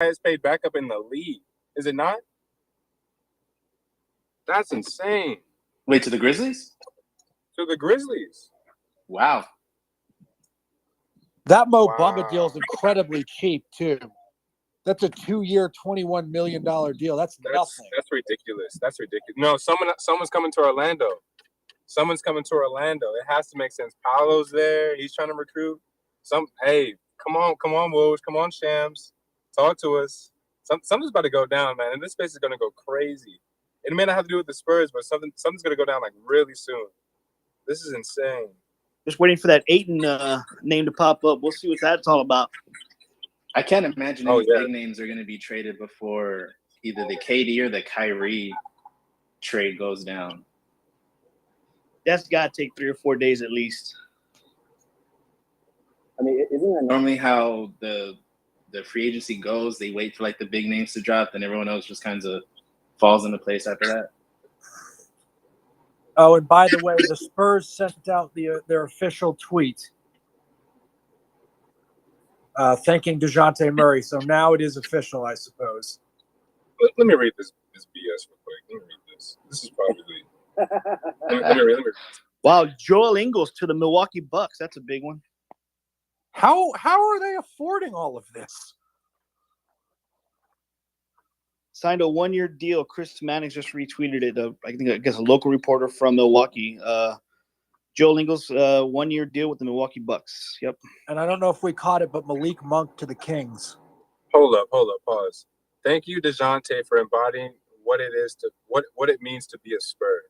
highest paid backup in the league. Is it not? That's insane. Wait, to the Grizzlies? To the Grizzlies. Wow. That Mo Bamba deal is incredibly cheap, too. That's a 2-year, $21 million deal. That's nothing. That's ridiculous. That's ridiculous. No, someone's coming to Orlando. Someone's coming to Orlando. It has to make sense. Paolo's there. He's trying to recruit. Hey, come on, Woj. Come on, Shams. Talk to us. Something's about to go down, man. And this space is going to go crazy. It may not have to do with the Spurs, but something's going to go down like really soon. This is insane. Just waiting for that Ayton name to pop up. We'll see what that's all about. I can't imagine any big names are going to be traded before either the KD or the Kyrie trade goes down. That's got to take 3 or 4 days at least. I mean, isn't that normally how the free agency goes? They wait for like the big names to drop, and everyone else just kind of falls into place after that. Oh, and by the way, the Spurs sent out their official tweet thanking DeJounte Murray. So now it is official, I suppose. Let me read this BS real quick. Let me read this. This is probably let me read this. Wow, Joel Ingles to the Milwaukee Bucks. That's a big one. How are they affording all of this? Signed a 1-year deal. Chris Mannix just retweeted it. I guess a local reporter from Milwaukee. Joel Ingles, 1-year deal with the Milwaukee Bucks. Yep. And I don't know if we caught it, but Malik Monk to the Kings. Hold up, pause. Thank you, DeJounte, for embodying what it is to what it means to be a Spur.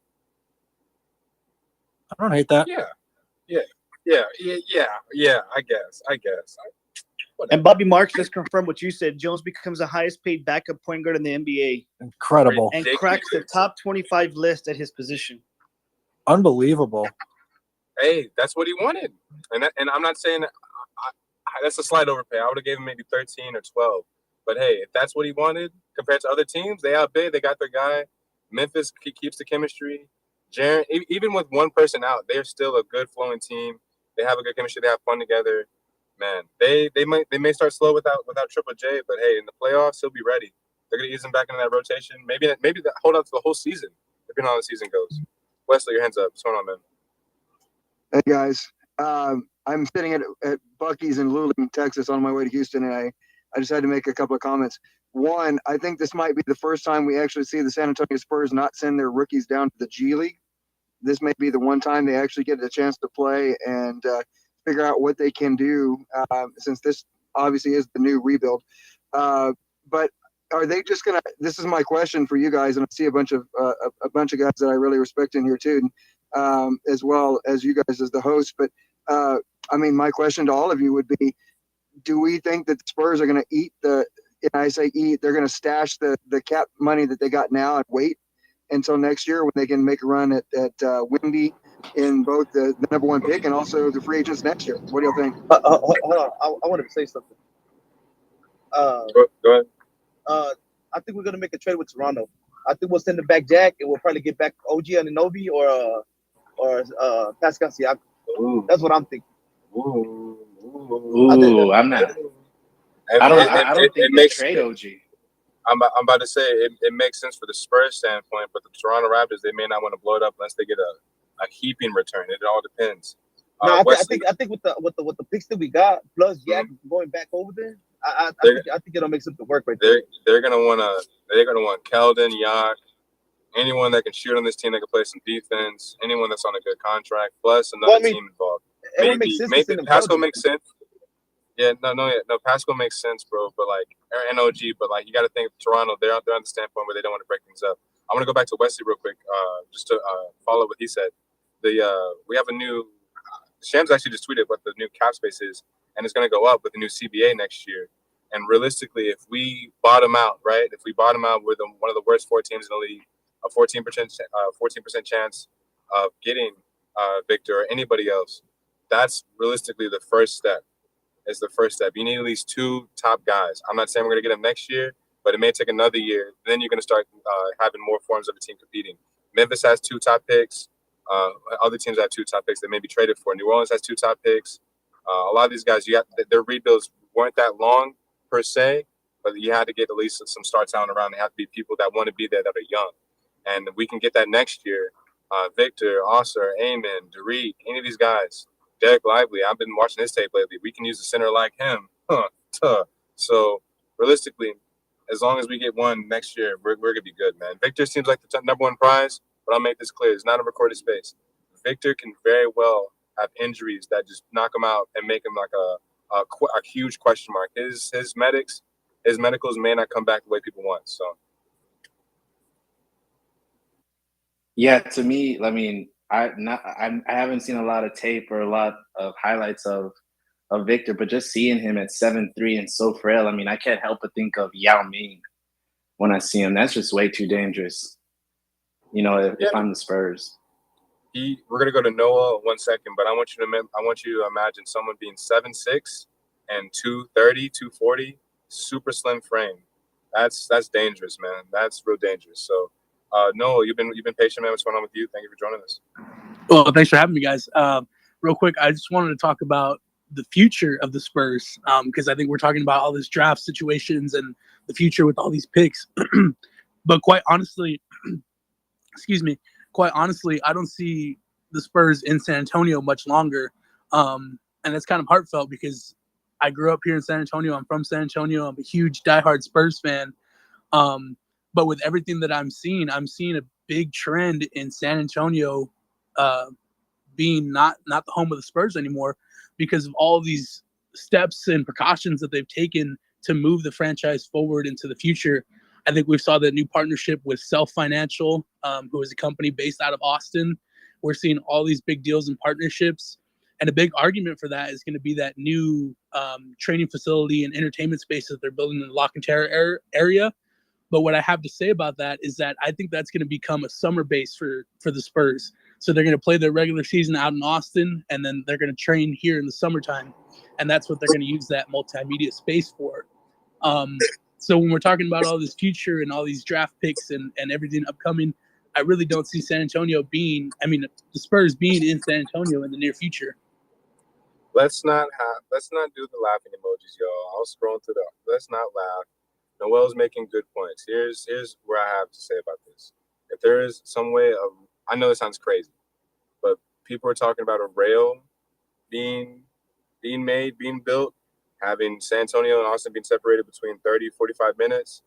I don't hate that. Yeah. I guess. And Bobby Marks just confirmed what you said. Jones becomes the highest paid backup point guard in the NBA. Incredible. And cracks the top 25 list at his position. Unbelievable. Hey, that's what he wanted. And I'm not saying that's a slight overpay. I would have given him maybe 13 or 12. But hey, if that's what he wanted compared to other teams, they outbid. They got their guy. Memphis keeps the chemistry. Jaren, even with one person out, they're still a good flowing team. They have a good chemistry. They have fun together. Man, they may start slow without Triple J, but hey, in the playoffs, he'll be ready. They're gonna ease him back into that rotation. Maybe hold out to the whole season, depending on how the season goes. Wesley, your hands up. What's going on, man? Hey guys, I'm sitting at Buc-ee's in Luling, Texas, on my way to Houston, and I just had to make a couple of comments. One, I think this might be the first time we actually see the San Antonio Spurs not send their rookies down to the G League. This may be the one time they actually get a chance to play and figure out what they can do, since this obviously is the new rebuild. But are they just gonna? This is my question for you guys, and I see a bunch of guys that I really respect in here too, as well as you guys as the host. But I mean, my question to all of you would be: do we think that the Spurs are going to eat and I say eat, they're going to stash the cap money that they got now and wait until next year when they can make a run at Wemby in both the number 1 pick and also the free agents next year? What do y'all think? Hold on. I wanted to say something. Go ahead. I think we're going to make a trade with Toronto. I think we'll send it back Jack, and we'll probably get back OG Anunoby or Pascal Siakam. That's what I'm thinking. I'm not. I don't think they trade OG. I'm about to say it makes sense for the Spurs standpoint, but the Toronto Raptors, they may not want to blow it up unless they get a heaping return. It all depends. No, I think with the picks that we got plus Yak going back over there, I think it'll make something work right there. They're gonna want Keldon, Yak, anyone that can shoot on this team that can play some defense, anyone that's on a good contract, plus another team involved. Maybe Pascal makes sense. Yeah, no, Pascal makes sense, bro. But like NOG, but like you got to think of Toronto. They're on the standpoint where they don't want to break things up. I'm gonna go back to Wesley real quick, just to follow what he said. We have a new. Shams actually just tweeted what the new cap space is, and it's gonna go up with the new CBA next year. And realistically, if we bottom out, right? If we bottom out, we're one of the worst 4 teams in the league. A 14% chance of getting Victor or anybody else. That's realistically the first step. It's the first step. You need at least 2 top guys. I'm not saying we're going to get them next year, but it may take another year. Then you're going to start having more forms of a team competing. Memphis has 2 top picks. Other teams have 2 top picks that may be traded for. New Orleans has 2 top picks. A lot of these guys, their rebuilds weren't that long per se, but you had to get at least some star talent around. They have to be people that want to be there that are young, and we can get that next year. Victor, Oscar, Eamon, Derek, any of these guys, Derek Lively. I've been watching his tape lately. We can use a center like him. So realistically, as long as we get one next year, we're gonna be good, man. Victor seems like the number one prize, but I'll make this clear: it's not a recorded space. Victor can very well have injuries that just knock him out and make him like a huge question mark. His medicals may not come back the way people want. So. Yeah, to me, I mean, I haven't seen a lot of tape or a lot of highlights of Victor, but just seeing him at 7'3" and so frail, I mean, I can't help but think of Yao Ming when I see him. That's just way too dangerous. You know, if I'm the Spurs. We're gonna go to Noah in 1 second, but I want you to imagine someone being 7'6" and 230, 240, super slim frame. That's dangerous, man. That's real dangerous. So. Noah, you've been patient, man. What's going on with you? Thank you for joining us. Well, thanks for having me, guys. Real quick, I just wanted to talk about the future of the Spurs because I think we're talking about all these draft situations and the future with all these picks. But quite honestly, I don't see the Spurs in San Antonio much longer. And it's kind of heartfelt because I grew up here in San Antonio. I'm from San Antonio. I'm a huge diehard Spurs fan. But with everything that I'm seeing a big trend in San Antonio being not the home of the Spurs anymore because of all these steps and precautions that they've taken to move the franchise forward into the future. I think we saw the new partnership with Self Financial, who is a company based out of Austin. We're seeing all these big deals and partnerships. And a big argument for that is going to be that new training facility and entertainment space that they're building in the La Cantera area. But what I have to say about that is that I think that's going to become a summer base for the Spurs. So they're going to play their regular season out in Austin, and then they're going to train here in the summertime. And that's what they're going to use that multimedia space for. So when we're talking about all this future and all these draft picks and everything upcoming, I really don't see the Spurs being in San Antonio in the near future. Let's not do the laughing emojis, y'all. I'll scroll through let's not laugh. Noel's making good points. Here's where I have to say about this. If there is some way of, I know this sounds crazy, but people are talking about a rail being built, having San Antonio and Austin being separated between 30, 45 minutes.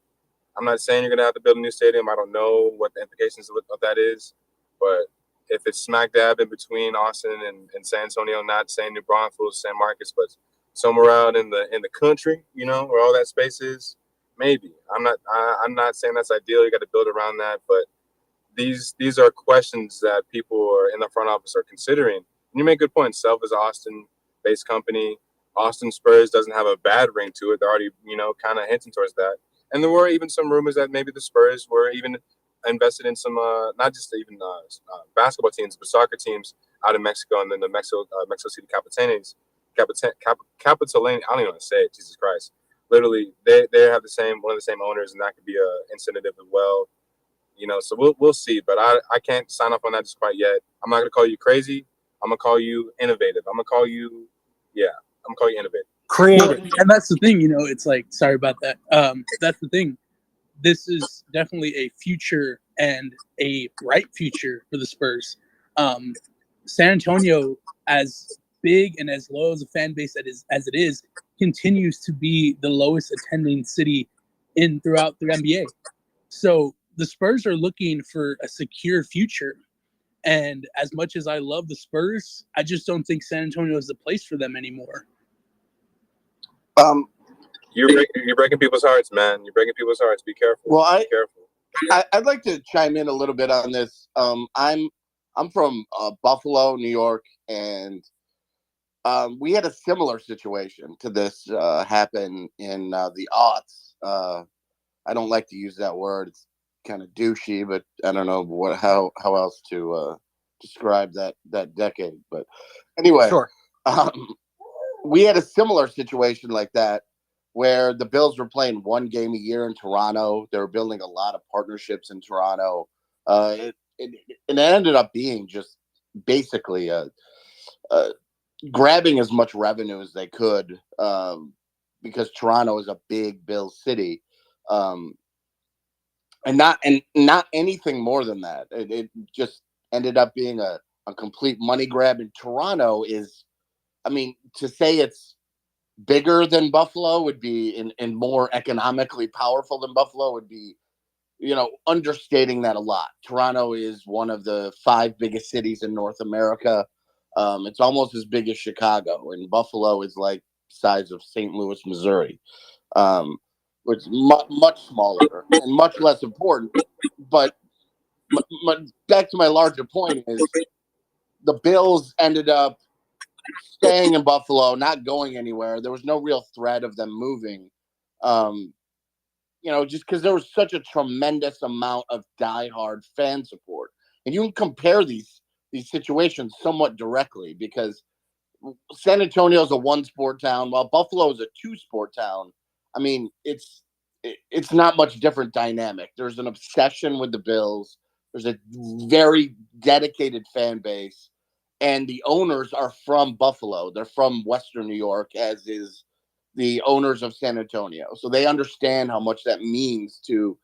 I'm not saying you're going to have to build a new stadium. I don't know what the implications of that is, but if it's smack dab in between Austin and San Antonio, not saying New Braunfels, San Marcos, but somewhere out in the country, you know, where all that space is, maybe. I'm not saying that's ideal. You got to build around that, but these are questions that people are in the front office are considering. And you make good points. Self is an Austin-based company. Austin Spurs doesn't have a bad ring to it. They're already, kind of hinting towards that. And there were even some rumors that maybe the Spurs were even invested in some, not just even basketball teams, but soccer teams out in Mexico, and then the Mexico City Capitalanes. I don't even want to say it. Jesus Christ. Literally, they have one of the same owners, and that could be a incentive as well. So we'll see. But I can't sign off on that just quite yet. I'm not gonna call you crazy. I'm gonna call you innovative. I'm gonna call you innovative. Creative. And that's the thing, it's like, sorry about that. That's the thing. This is definitely a future and a bright future for the Spurs. San Antonio, as big and as low as a fan base as it is, continues to be the lowest attending city throughout the NBA. So the Spurs are looking for a secure future. And as much as I love the Spurs, I just don't think San Antonio is the place for them anymore. You're breaking people's hearts, man. You're breaking people's hearts. Be careful. Well, Be careful. I'd like to chime in a little bit on this. I'm from Buffalo, New York, and we had a similar situation to this happen in the aughts. I don't like to use that word. It's kind of douchey, but I don't know how else to describe that decade. But anyway, Sure. We had a similar situation like that, where the Bills were playing one game a year in Toronto. They were building a lot of partnerships in Toronto. It ended up being just basically grabbing as much revenue as they could because Toronto is a big Bills city. And not anything more than that. It just ended up being a complete money grab. And Toronto is, I mean, to say it's bigger than Buffalo would be, and more economically powerful than Buffalo would be, understating that a lot. Toronto is one of the 5 biggest cities in North America. It's almost as big as Chicago, and Buffalo is like size of St. Louis, Missouri. Which is much smaller and much less important. But back to my larger point is the Bills ended up staying in Buffalo, not going anywhere. There was no real threat of them moving, just because there was such a tremendous amount of diehard fan support. And you can compare these situations somewhat directly, because San Antonio is a 1-sport town, while Buffalo is a 2-sport town. I mean, it's not much different dynamic. There's an obsession with the Bills. There's a very dedicated fan base, and the owners are from Buffalo. They're from Western New York, as is the owners of San Antonio. So they understand how much that means to,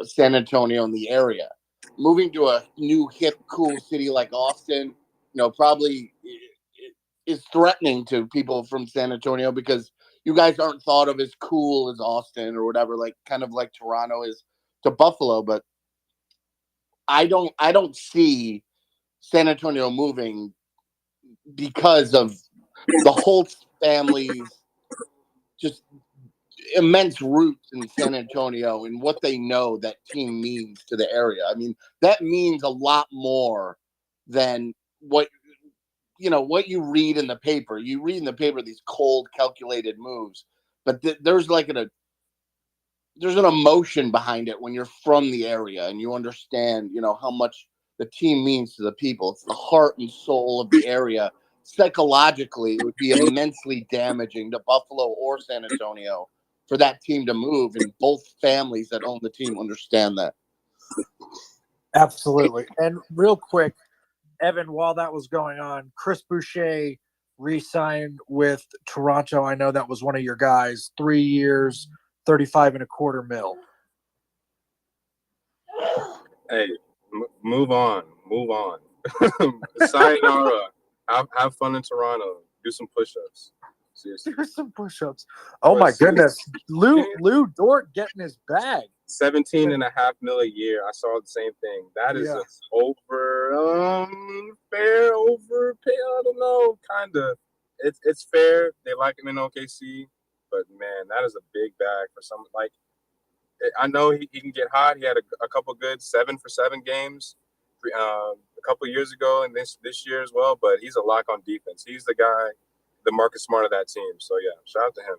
San Antonio and the area. Moving to a new, hip, cool city like Austin, probably is threatening to people from San Antonio, because you guys aren't thought of as cool as Austin or whatever, kind of like Toronto is to Buffalo. But I don't see San Antonio moving because of the Holtz family's just immense roots in San Antonio and what they know that team means to the area. I mean, that means a lot more than what you read in the paper. You read in the paper these cold, calculated moves, but there's an emotion behind it when you're from the area and you understand, how much the team means to the people. It's the heart and soul of the area. Psychologically, it would be immensely damaging to Buffalo or San Antonio for that team to move, and both families that own the team understand that. Absolutely. And real quick, Evan, while that was going on, Chris Boucher re-signed with Toronto. I know that was one of your guys. 3 years, $35.25 million. Hey, move on. Sayonara. Have fun in Toronto. Do some push-ups. Seriously. Do some push-ups. Oh my goodness. Lou Dort getting his bag. $17.5 million a year. I saw the same thing. That is fair overpay. I don't know. Kinda. It's fair. They like him in OKC, but man, that is a big bag for someone. Like, I know he can get hot. He had a couple good 7-for-7 games a couple years ago, and this year as well. But he's a lock on defense. He's the guy, the Marcus Smart of that team. So yeah, shout out to him.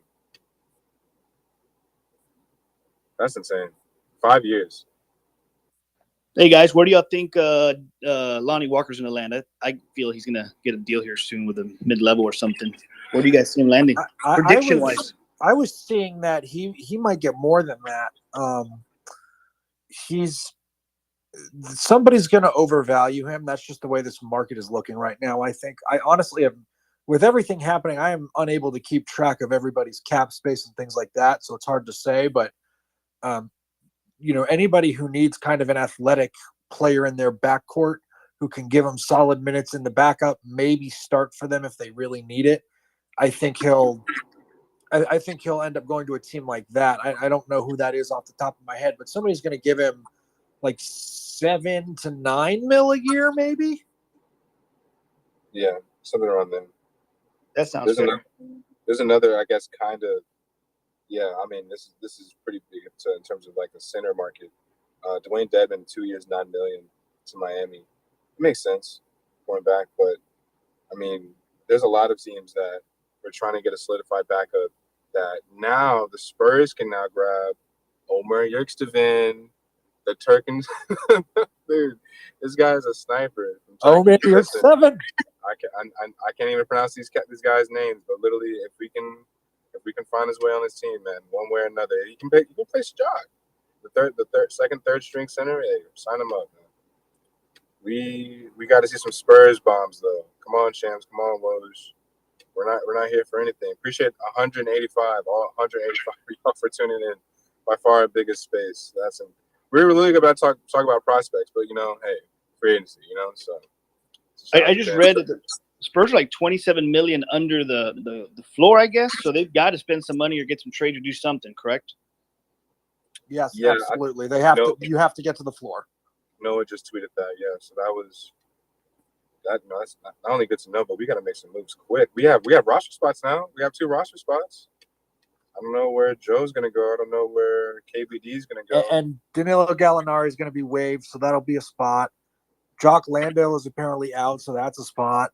That's insane. 5 years. Hey guys, where do y'all think Lonnie Walker's gonna land? I feel he's gonna get a deal here soon with a mid-level or something. Where do you guys see him landing? Prediction wise, I was seeing that he might get more than that. Somebody's going to overvalue him. That's just the way this market is looking right now. I think I honestly have, with everything happening, I am unable to keep track of everybody's cap space and things like that. So it's hard to say, but anybody who needs kind of an athletic player in their backcourt who can give them solid minutes in the backup, maybe start for them if they really need it. I think he'll end up going to a team like that. I don't know who that is off the top of my head, but somebody's going to give him like $7 to $9 million a year, maybe. Yeah, something around there. That sounds fair. There's another, I guess, kind of. Yeah, I mean, this is pretty big in terms of like the center market. Dwayne Dedmon, 2 years, $9 million to Miami. It makes sense going back, but I mean, there's a lot of teams that we're trying to get a solidified backup. That now the Spurs can now grab Omer Yurtseven, the Turkins. Dude, this guy's a sniper. Omer Yurtseven. I can't even pronounce these guys' names, but literally, if we can find his way on this team, man, one way or another, he can play Shaq. The third string center. Hey, sign him up, man. We got to see some Spurs bombs though. Come on, champs. Come on, Woj. We're not here for anything. Appreciate 185, all 185 for y'all for tuning in. By far our biggest space. We were really about to talk about prospects, but hey, free agency, so. I just read that the Spurs are like 27 million under the floor, I guess. So they've got to spend some money or get some trade or do something, correct? Yes, yeah, absolutely. They have to. You have to get to the floor. Noah just tweeted that. Yeah, so that was that. No, that's not only good to know, but we got to make some moves quick. We have roster spots now. We have 2 roster spots. I don't know where Joe's going to go. I don't know where KBD's going to go. And Danilo Gallinari is going to be waived, so that'll be a spot. Jock Landale is apparently out, so that's a spot.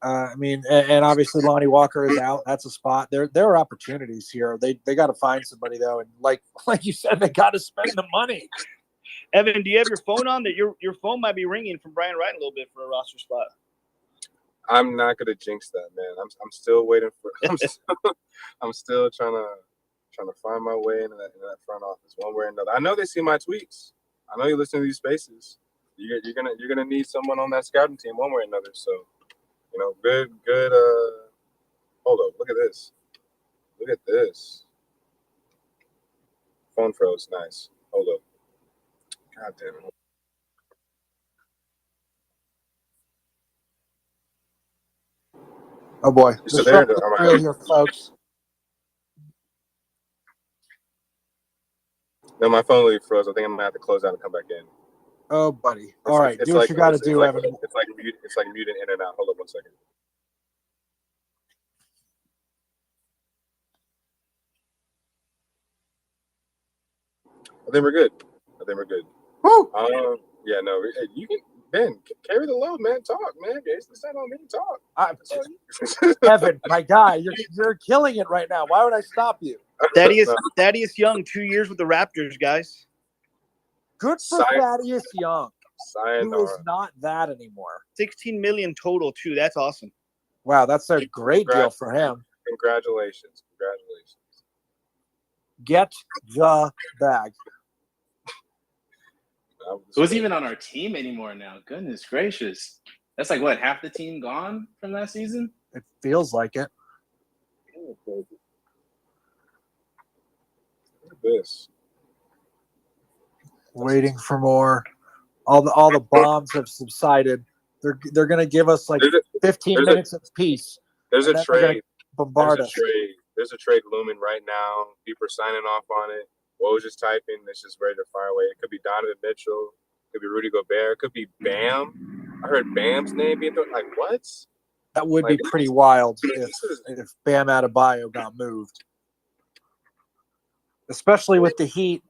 And obviously Lonnie Walker is out. That's a spot. There are opportunities here. They got to find somebody though, and like you said, they got to spend the money. Evan, do you have your phone on? That your phone might be ringing from Brian Wright a little bit for a roster spot. I'm not gonna jinx that, man. I'm still waiting for. I'm still trying to find my way in that front office one way or another. I know they see my tweets. I know you listen to these spaces. You're gonna need someone on that scouting team one way or another. So, good. Hold up, look at this. Look at this. Phone froze. Nice. Hold up. God damn it. Oh boy, You still there? real here, folks. No, my phone really froze. I think I'm gonna have to close out and come back in. Oh, buddy. All right, do what you got to do, Evan. It's like muting in and out. Hold up 1 second. I think we're good. Woo! Yeah, no, you can. Ben, carry the load, man. Talk, man. It's not on me. Talk. Evan, my guy, you're killing it right now. Why would I stop you? Thaddeus Young, 2 years with the Raptors, guys. Good for Thaddeus Young. Sayonara. Who is not that anymore. 16 million total too. That's awesome. Wow, that's a great deal for him. Congratulations. Get the bag. Who's even on our team anymore now? Goodness gracious. That's like what, half the team gone from last season? It feels like it. Look at this. Waiting for more. All the bombs have subsided. They're going to give us like 15 minutes of peace. There's a trade. Bombard us. There's a trade looming right now. People are signing off on it. Woj just typing. It's just ready to fire away. It could be Donovan Mitchell. It could be Rudy Gobert. It could be Bam. I heard Bam's name being thrown. Like, what? That would be pretty wild if Bam Adebayo got moved. Especially with the Heat.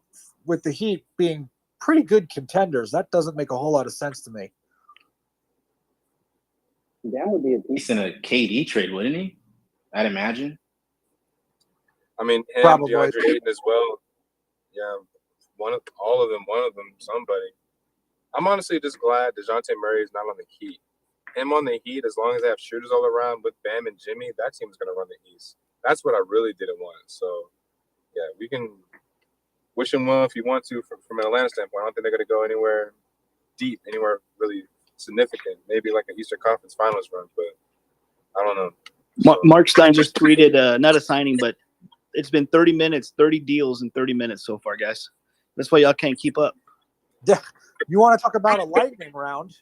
With the Heat being pretty good contenders, that doesn't make a whole lot of sense to me. Bam would be a decent KD trade, wouldn't he? I'd imagine. I mean, him, Probably. DeAndre Ayton as well. Yeah, one of them, somebody. I'm honestly just glad DeJounte Murray is not on the Heat. Him on the Heat, as long as they have shooters all around with Bam and Jimmy, that team's going to run the East. That's what I really didn't want. So, yeah, we can wish him well if you want to from an Atlanta standpoint. I don't think they're going to go anywhere deep, anywhere really significant. Maybe like an Eastern Conference Finals run, but I don't know. So, Mark Stein just tweeted, not a signing, but it's been 30 minutes, 30 deals in 30 minutes so far, guys. That's why y'all can't keep up. Yeah. You want to talk about a lightning round?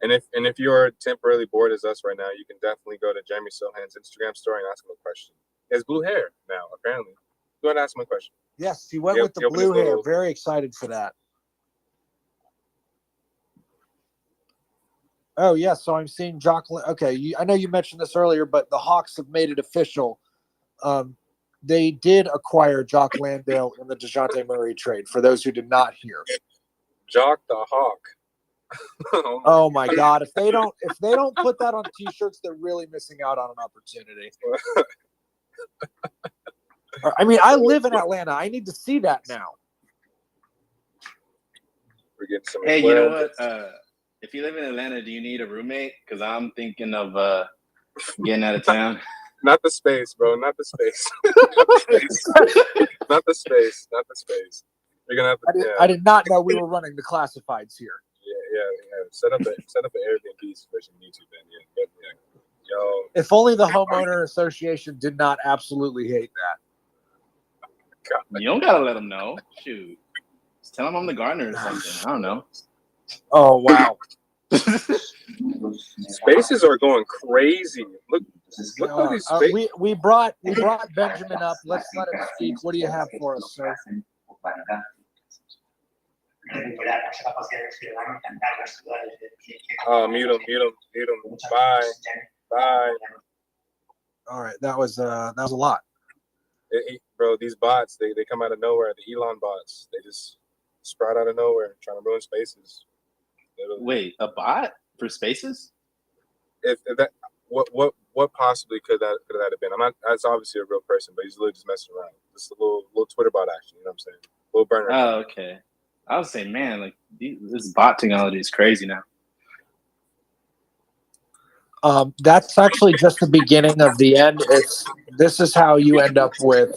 And if you're temporarily bored as us right now, you can definitely go to Jeremy Sohan's Instagram story and ask him a question. He has blue hair now, apparently. Go ahead and ask him a question. Yes, he went with the blue hair. Very excited for that. Oh, yeah, so I'm seeing Jock. Okay, I know you mentioned this earlier, but the Hawks have made it official. They did acquire Jock Landale in the DeJounte Murray trade, for those who did not hear. Jock the Hawk. Oh my God! If they don't put that on T-shirts, they're really missing out on an opportunity. I mean, I live in Atlanta. I need to see that now. We're getting some. Hey, you know what? If you live in Atlanta, do you need a roommate? Because I'm thinking of getting out of town. Not the space, bro. Not the space. Not the space. You're gonna have to. I did not know we were running the classifieds here. Yeah. Set up an Airbnb situation if you need to, then. Yeah. Yo, If only the homeowner association did not absolutely hate that. God. You don't gotta let them know. Shoot, just tell them I'm the gardener or something. I don't know. Oh wow! Spaces are going crazy. Look at these spaces. We brought Benjamin up. Let's let him speak. What do you have for us, sir? Oh, mute him. Bye. All right, that was a lot. Bro, these bots, they come out of nowhere. The Elon bots, they just sprout out of nowhere, trying to ruin spaces. Wait, a bot for spaces? If that, what possibly could that have been? I'm not. That's obviously a real person, but he's literally just messing around. Just a little Twitter bot action. You know what I'm saying? A little burner. Oh, okay. I was saying, man, like this bot technology is crazy now. That's actually just the beginning of the end. This is how you end up with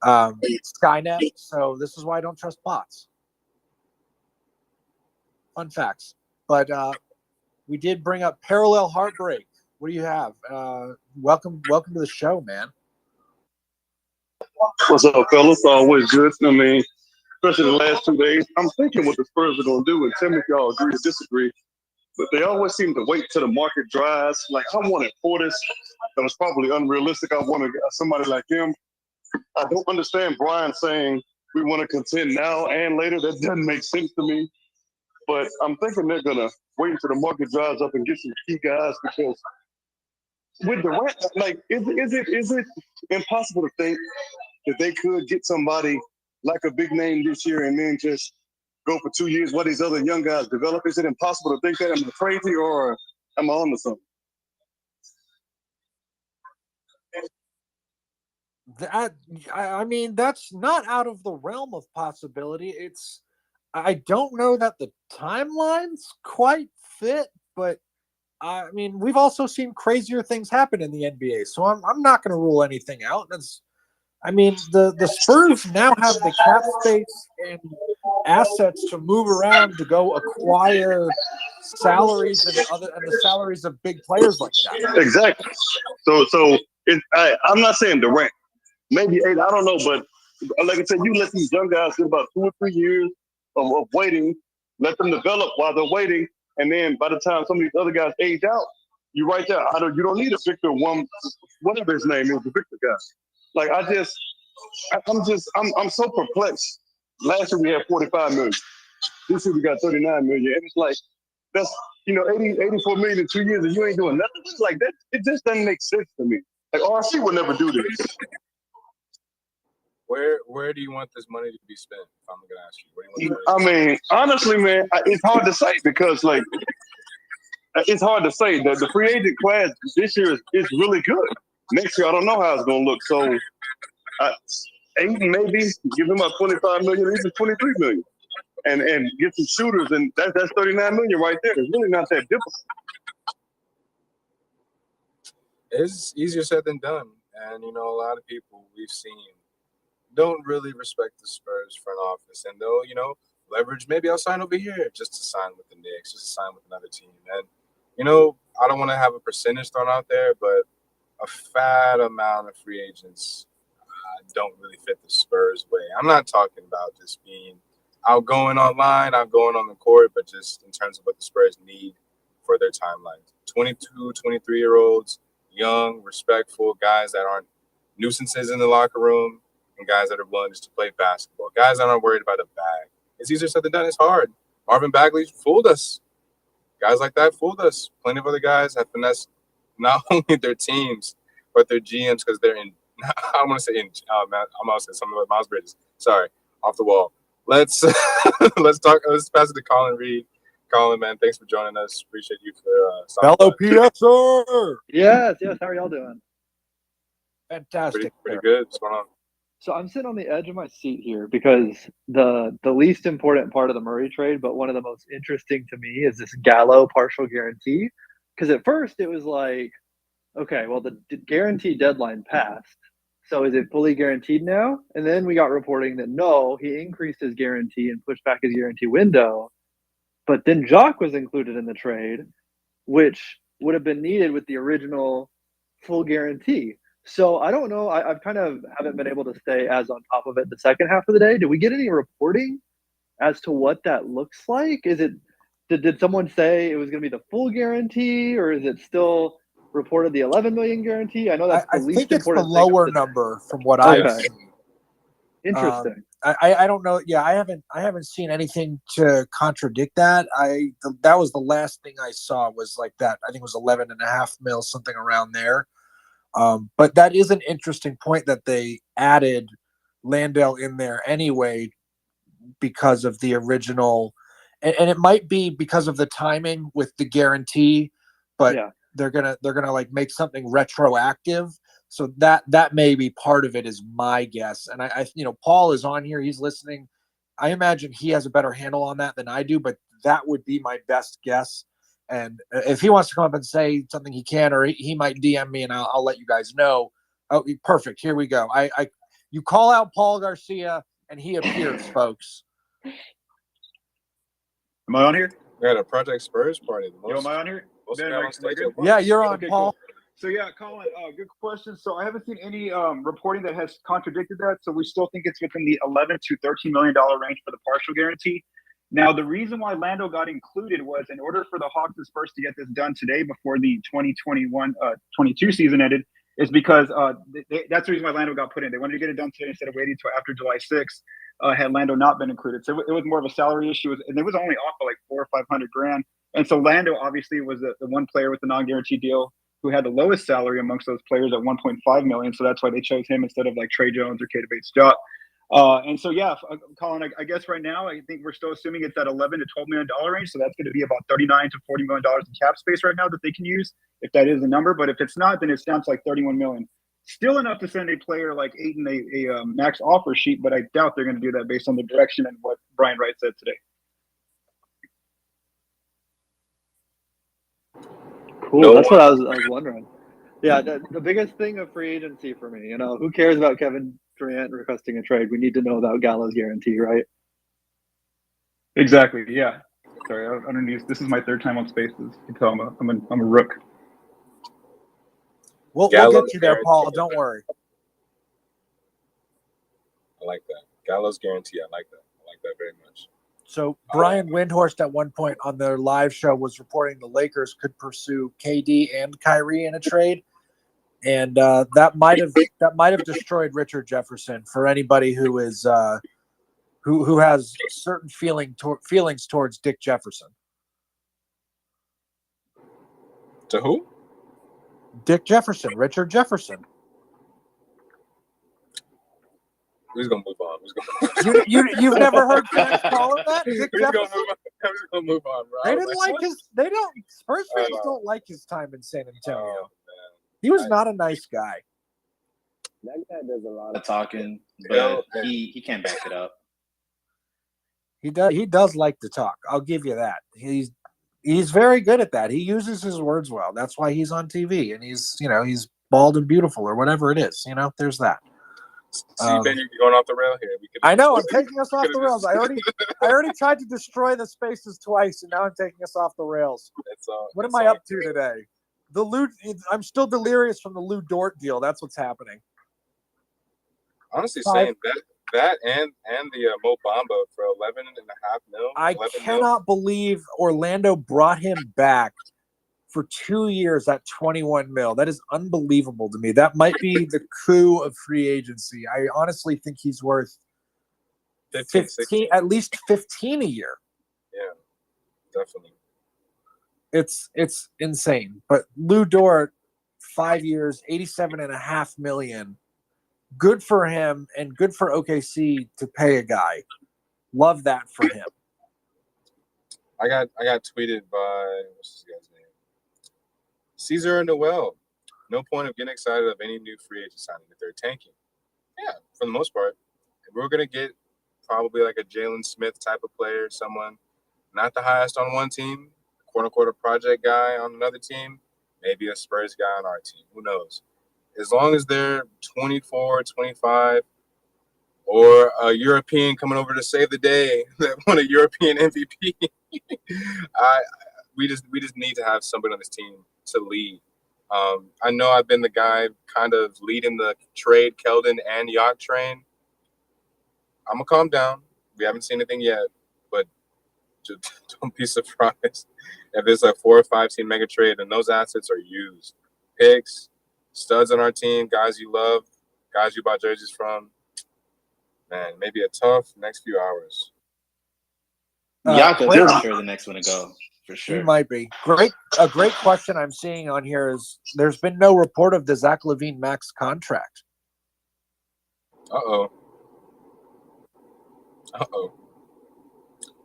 Skynet. So this is why I don't trust bots. Fun facts. But we did bring up Parallel Heartbreak. What do you have? Welcome to the show, man. What's up, fellas? Always good. I mean, especially the last 2 days. I'm thinking what the Spurs are going to do, and tell me if y'all agree or disagree. But they always seem to wait till the market dries. Like, I wanted Portis. That was probably unrealistic. I wanted somebody like him. I don't understand Brian saying we want to contend now and later. That doesn't make sense to me. But I'm thinking they're going to wait until the market dries up and get some key guys, because with Durant, like, is it impossible to think that they could get somebody like a big name this year and then just go for 2 years while these other young guys develop? Is it impossible to think that? Am I crazy, or am I on to something? I mean, that's not out of the realm of possibility. I don't know that the timelines quite fit, but I mean, we've also seen crazier things happen in the NBA, so I'm not going to rule anything out. I mean, the Spurs now have the cap space and assets to move around to go acquire salaries and the salaries of big players like that. Exactly. So I'm not saying Durant, maybe 8. I don't know, but like I said, you let these young guys get about 2 or 3 years of waiting, let them develop while they're waiting, and then by the time some of these other guys age out, you right there. You don't need a Victor whatever his name is, the Victor guy. Like, I'm so perplexed. Last year we had 45 million. This year we got 39 million. And it's like, that's, 84 million in 2 years and you ain't doing nothing. It's like that. It just doesn't make sense to me. Like, RC would never do this. Where do you want this money to be spent? If I'm gonna ask you. I mean, honestly, man, it's hard to say, because like, it's hard to say that the free agent class this year is really good. Next year, I don't know how it's gonna look. So, 8 maybe, give him about 25 million, even 23 million, and get some shooters, and that's 39 million right there. It's really not that difficult. It's easier said than done, and a lot of people we've seen don't really respect the Spurs front office, and they'll leverage. Maybe I'll sign over here just to sign with the Knicks, just to sign with another team, and I don't want to have a percentage thrown out there, but a fat amount of free agents don't really fit the Spurs way. I'm not talking about just being outgoing online, outgoing on the court, but just in terms of what the Spurs need for their timeline. 22, 23-year-olds, young, respectful guys that aren't nuisances in the locker room, and guys that are willing just to play basketball. Guys that aren't worried about a bag. It's easier said than done. It's hard. Marvin Bagley fooled us. Guys like that fooled us. Plenty of other guys have finessed not only their teams, but their GMs, because they're in. I want to say in. I'm going to say something about Miles Bridges. Sorry, off the wall. Let's talk. Let's pass it to Colin Reed. Colin, man, thanks for joining us. Appreciate you for fellow PXer. Yes. How are y'all doing? Fantastic. Pretty good. What's going on? So I'm sitting on the edge of my seat here because the least important part of the Murray trade, but one of the most interesting to me, is this Gallo partial guarantee. Because at first it was like, okay, well, the guarantee deadline passed. So is it fully guaranteed now? And then we got reporting that no, he increased his guarantee and pushed back his guarantee window. But then Jacques was included in the trade, which would have been needed with the original full guarantee. So I don't know. I've kind of haven't been able to stay as on top of it the second half of the day. Did we get any reporting as to what that looks like? Is it did someone say it was going to be the full guarantee, or is it still reported the 11 million guarantee? I know that's the I least think it's the important lower thing. number from what I've Okay. seen. Interesting. I don't know. Yeah, I haven't seen anything to contradict that. That was the last thing I saw was like that. I think it was 11.5 mil, something around there. But that is an interesting point that they added Landale in there anyway because of the original, and it might be because of the timing with the guarantee, but Yeah. they're gonna like make something retroactive. So that may be part of it, is my guess. And I Paul is on here, he's listening. I imagine he has a better handle on that than I do, but that would be my best guess. And if he wants to come up and say something, he can, or he might DM me and I'll let you guys know. Oh, perfect. Here we go. You call out Paul Garcia and he appears, folks. Am I on here? We had a Project Spurs party. Am I on here? Yeah, you're on, okay, Paul. Cool. So yeah, Colin, good question. So I haven't seen any reporting that has contradicted that. So we still think it's within the 11 to 13 million dollar range for the partial guarantee. Now, the reason why Lando got included was in order for the Hawks and Spurs to get this done today before the 2021-22 season ended, is because that's the reason why Lando got put in. They wanted to get it done today instead of waiting until after July 6th. Had Lando not been included, so it was more of a salary issue, and it was only off by like $400,000 or $500,000. And so Lando obviously was the one player with the non-guaranteed deal who had the lowest salary amongst those players at $1.5 million. So that's why they chose him instead of like Trey Jones or Keita Bates-Diop. And so, yeah, Colin, I guess right now I think we're still assuming it's at 11 to $12 million range. So that's going to be about $39 to $40 million in cap space right now that they can use, if that is the number. But if it's not, then it's down to like 31 million. Still enough to send a player like Ayton a max offer sheet, but I doubt they're going to do that based on the direction and what Brian Wright said today. Cool. That's what I was wondering. Yeah, the biggest thing of free agency for me, who cares about Kevin Durant requesting a trade? We need to know about Gallo's guarantee, right? Exactly. Yeah. Sorry, underneath. This is my third time on Spaces. You can tell I'm a rook. We'll get you there, Paul. Don't worry. I like that. Gallo's guarantee. I like that. I like that very much. So Brian Windhorst at one point on their live show was reporting the Lakers could pursue KD and Kyrie in a trade, and that might have destroyed Richard Jefferson for anybody who is who has certain feelings towards Dick Jefferson. To who? Dick Jefferson, Richard Jefferson. Who's gonna move on? You've never heard fans call him that? Dick Who's Jefferson? gonna move on, bro? They didn't like his. They don't. Spurs fans don't like his time in San Antonio. He was not a nice guy. That guy does a lot of talking, but he can't back it up. He does like to talk. I'll give you that. He's very good at that. He uses his words well. That's why he's on TV, and he's bald and beautiful or whatever it is. There's that. See, Ben, you're going off the rail here. I know. I'm taking us off the rails. I already tried to destroy the Spaces twice, and now I'm taking us off the rails. What am I up to today? I'm still delirious from the Lou Dort deal. That's what's happening. Honestly, saying that and the Mo Bamba for 11.5 mil. I cannot believe Orlando brought him back for 2 years at 21 mil. That is unbelievable to me. That might be the coup of free agency. I honestly think he's worth 15, at least 15 a year. Yeah, definitely. It's insane. But Lou Dort, 5 years, 87.5 million. Good for him and good for OKC to pay a guy. Love that for him. I got tweeted by what's this guy's name? Caesar and Noel. No point of getting excited of any new free agent signing if they're tanking. Yeah, for the most part. If we're gonna get probably like a Jalen Smith type of player, someone not the highest on one team, quote unquote a project guy on another team, maybe a Spurs guy on our team. Who knows? As long as they're 24, 25, or a European coming over to save the day that won a European MVP, we just need to have somebody on this team to lead. I know I've been the guy kind of leading the trade Keldon and Yacht train. I'm gonna calm down. We haven't seen anything yet, but just don't be surprised if it's a 4 or 5 team mega trade and those assets are used. Picks, studs on our team, guys you love, guys you bought jerseys from. Man, maybe a tough next few hours. Yacht is for sure the next one to go. For sure. He might be. A great question I'm seeing on here is there's been no report of the Zach LaVine max contract. Uh-oh.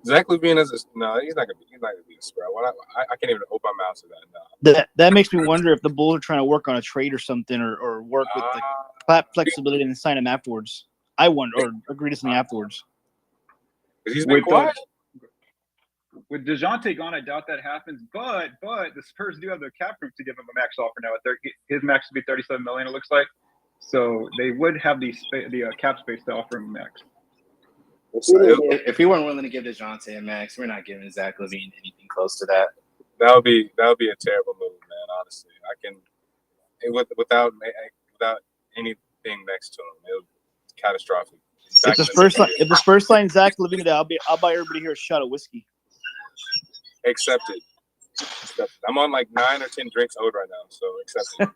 Zach LaVine is he's not gonna be a Spur. I can't even open my mouth to that now. That makes me wonder if the Bulls are trying to work on a trade or something, or work with the cap flexibility and sign him afterwards. I wonder, or agree to something afterwards. He's been quiet. With DeJounte gone, I doubt that happens. But the Spurs do have the cap room to give him a max offer now. His max would be $37 million. It looks like, so they would have the cap space to offer him a max. If we weren't willing to give DeJounte a max, we're not giving Zach LaVine anything close to that. That would be a terrible move, man. Honestly, without anything next to him, it would be catastrophic. If the Spurs sign Zach LaVine, I'll buy everybody here a shot of whiskey. Accepted. I'm on like 9 or 10 drinks owed right now, so accepted.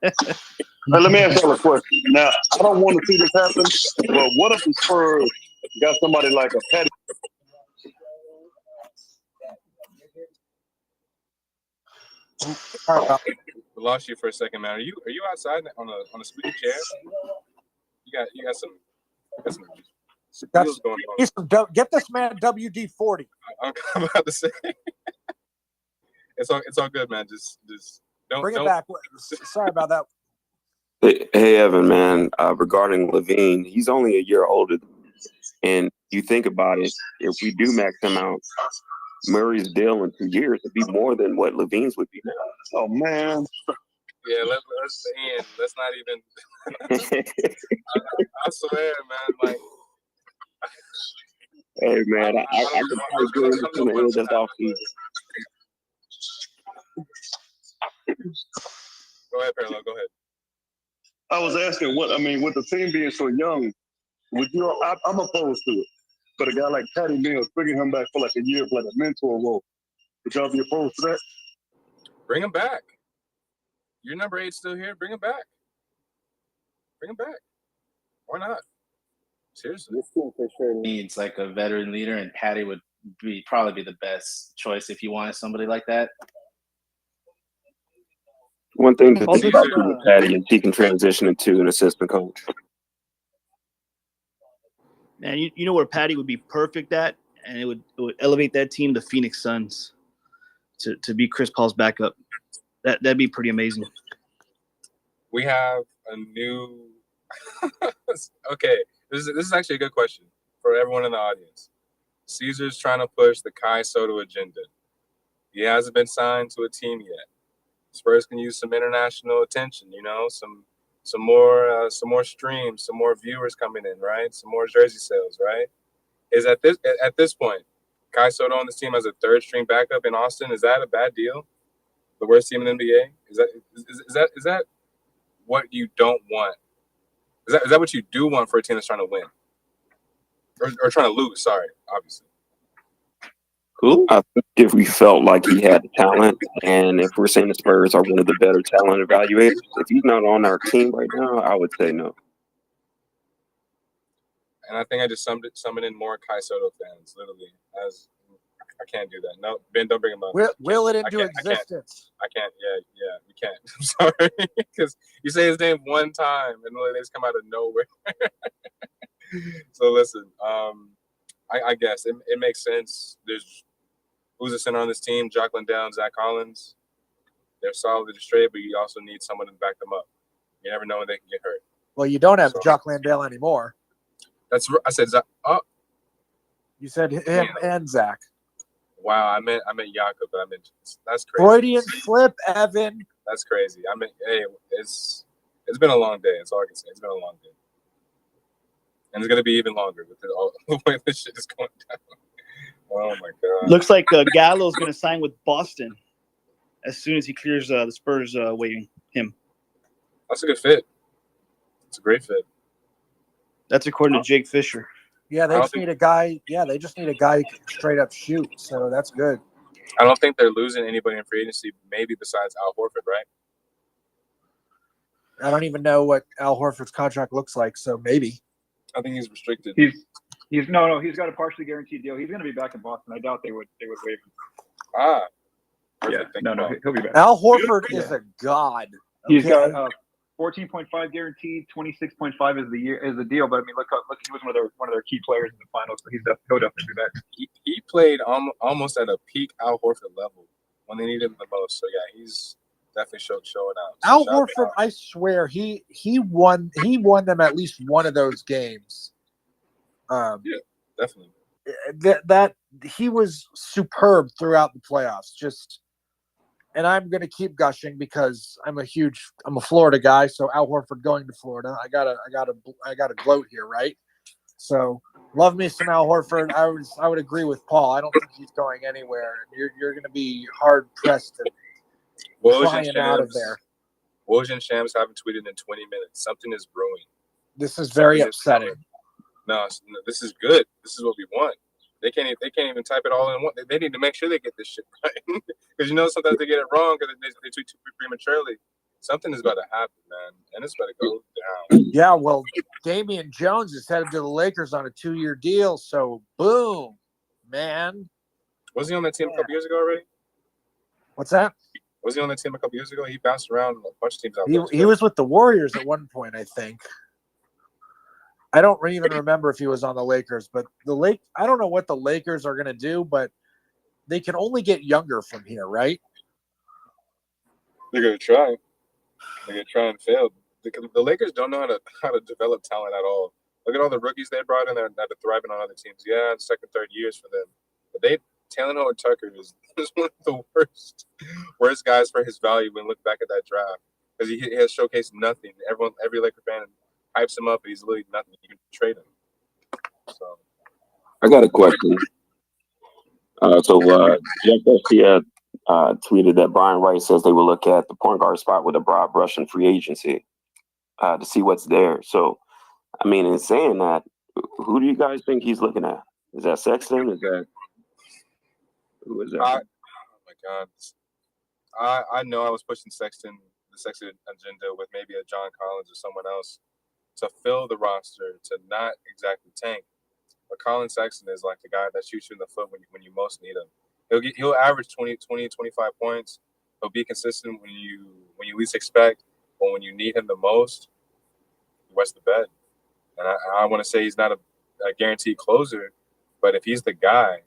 Let me ask you a question. Now, I don't want to see this happen, but what if the Spurs got somebody like a Patty? We lost you for a second, man. Are you outside on a squeaky chair? You got some deals going on. Get this man WD-40. I'm about to say. It's all good, man. Just don't bring it back. Sorry about that. Hey, Evan, man. Regarding LaVine, he's only a year older than me. And you think about it, if we do max him out, Murray's deal in 2 years would be more than what LaVine's would be now. Oh man. Yeah, let's not even. I swear, man. Like. Hey, man, I can probably do it from the end of the offseason. Go ahead, Parallel. Go ahead. I was asking with the team being so young, I'm opposed to it. But a guy like Patty Mills, bringing him back for like a year, for like a mentor role, would y'all be opposed to that? Bring him back. Your number 8's still here. Bring him back. Why not? Seriously. This team for sure needs like a veteran leader, and Patty would probably be the best choice if you wanted somebody like that. One thing to think about with Patty is he can transition into an assistant coach. Man, you know where Patty would be perfect at, and it would elevate that team, the Phoenix Suns, to be Chris Paul's backup. That'd be pretty amazing. We have a new. Okay, this is actually a good question for everyone in the audience. Caesar's trying to push the Kai Soto agenda. He hasn't been signed to a team yet. Spurs can use some international attention, some more streams, some more viewers coming in, right? Some more jersey sales, right? Is at this point, Kai Soto on this team as a third string backup in Austin, is that a bad deal? The worst team in the NBA? Is that what you don't want? Is that what you do want for a team that's trying to win? Or trying to lose, sorry, obviously. Cool. I think if we felt like he had the talent, and if we're saying the Spurs are one of the better talent evaluators, if he's not on our team right now, I would say no. And I think I just summoned in more Kai Soto fans, literally. I can't do that. No, Ben, don't bring him up. Will it into existence? I can't. Yeah, we can't. I'm sorry. Because you say his name one time, and they just come out of nowhere. So listen, I guess it makes sense. There's who's a center on this team? Jock Landale and Zach Collins. They're solid to straight, but you also need someone to back them up. You never know when they can get hurt. Well, you don't have Jock Landale anymore. I said Zach. Oh, you said him and Zach. Wow, I meant Jakob, but that's crazy. Freudian slip, Evan. That's crazy. Hey, it's been a long day. That's all I can say. It's been a long day. And it's going to be even longer with all the way this shit is going down. Oh, my God. Looks like Gallo's going to sign with Boston. as soon as he clears the Spurs waiving him. That's a good fit. It's a great fit. That's according to Jake Fisher. Yeah, they just need a guy. Yeah, they just need a guy who can straight up shoot. So that's good. I don't think they're losing anybody in free agency, maybe besides Al Horford, right? I don't even know what Al Horford's contract looks like, so maybe. I think he's restricted. He's no, he's got a partially guaranteed deal. He's going to be back in Boston. I doubt they would waive him. Perfect. Yeah, no, he'll be back. Al Horford is a god. Okay? He's got 14.5 guaranteed, 26.5 is the deal. But I mean, look, he was one of their key players in the finals, so he'll definitely be back. He played almost at a peak Al Horford level when they needed him the most. So yeah, he's definitely showing out. So Al Horford, I swear, he won them at least one of those games. Yeah, definitely. That he was superb throughout the playoffs. And I'm going to keep gushing because I'm a Florida guy. So Al Horford going to Florida, I gotta gloat here, right? So love me some Al Horford. I would agree with Paul. I don't think he's going anywhere. You're going to be hard pressed to crying out of there. Woj and Shams haven't tweeted in 20 minutes. Something is brewing. This is very upsetting. No, this is good. This is what we want. They can't even type it all in one. They need to make sure they get this shit right, because sometimes they get it wrong because they tweet too prematurely. Something is about to happen, man, and it's about to go down. Yeah, well, Damian Jones is headed to the Lakers on a 2-year deal, so boom, man. Was he on that team a couple years ago already? What's that? Was he on that team a couple years ago? He bounced around a bunch of teams out there. He was with the Warriors at one point, I think. I don't even remember if he was on the Lakers, but I don't know what the Lakers are going to do, but they can only get younger from here, right? They're going to try. They're going to try and fail. The Lakers don't know how to develop talent at all. Look at all the rookies they brought in that are thriving on other teams. Yeah, second, third years for them. But Taylor Tucker is one of the worst guys for his value when you look back at that draft, because he has showcased nothing. Every Laker fan hypes him up, but he's literally nothing. You can trade him. So, I got a question. Jeff Garcia tweeted that Brian Wright says they will look at the point guard spot with a broad brush in free agency to see what's there. So, I mean, in saying that, who do you guys think he's looking at? Is that Sexton? Who is that? Oh my God! I know I was pushing the Sexton agenda with maybe a John Collins or someone else to fill the roster, to not exactly tank. But Colin Sexton is like the guy that shoots you in the foot when you most need him. He'll average 20, 25 points. He'll be consistent when you least expect, but when you need him the most, he wets the bed. And I want to say he's not a guaranteed closer, but if he's the guy,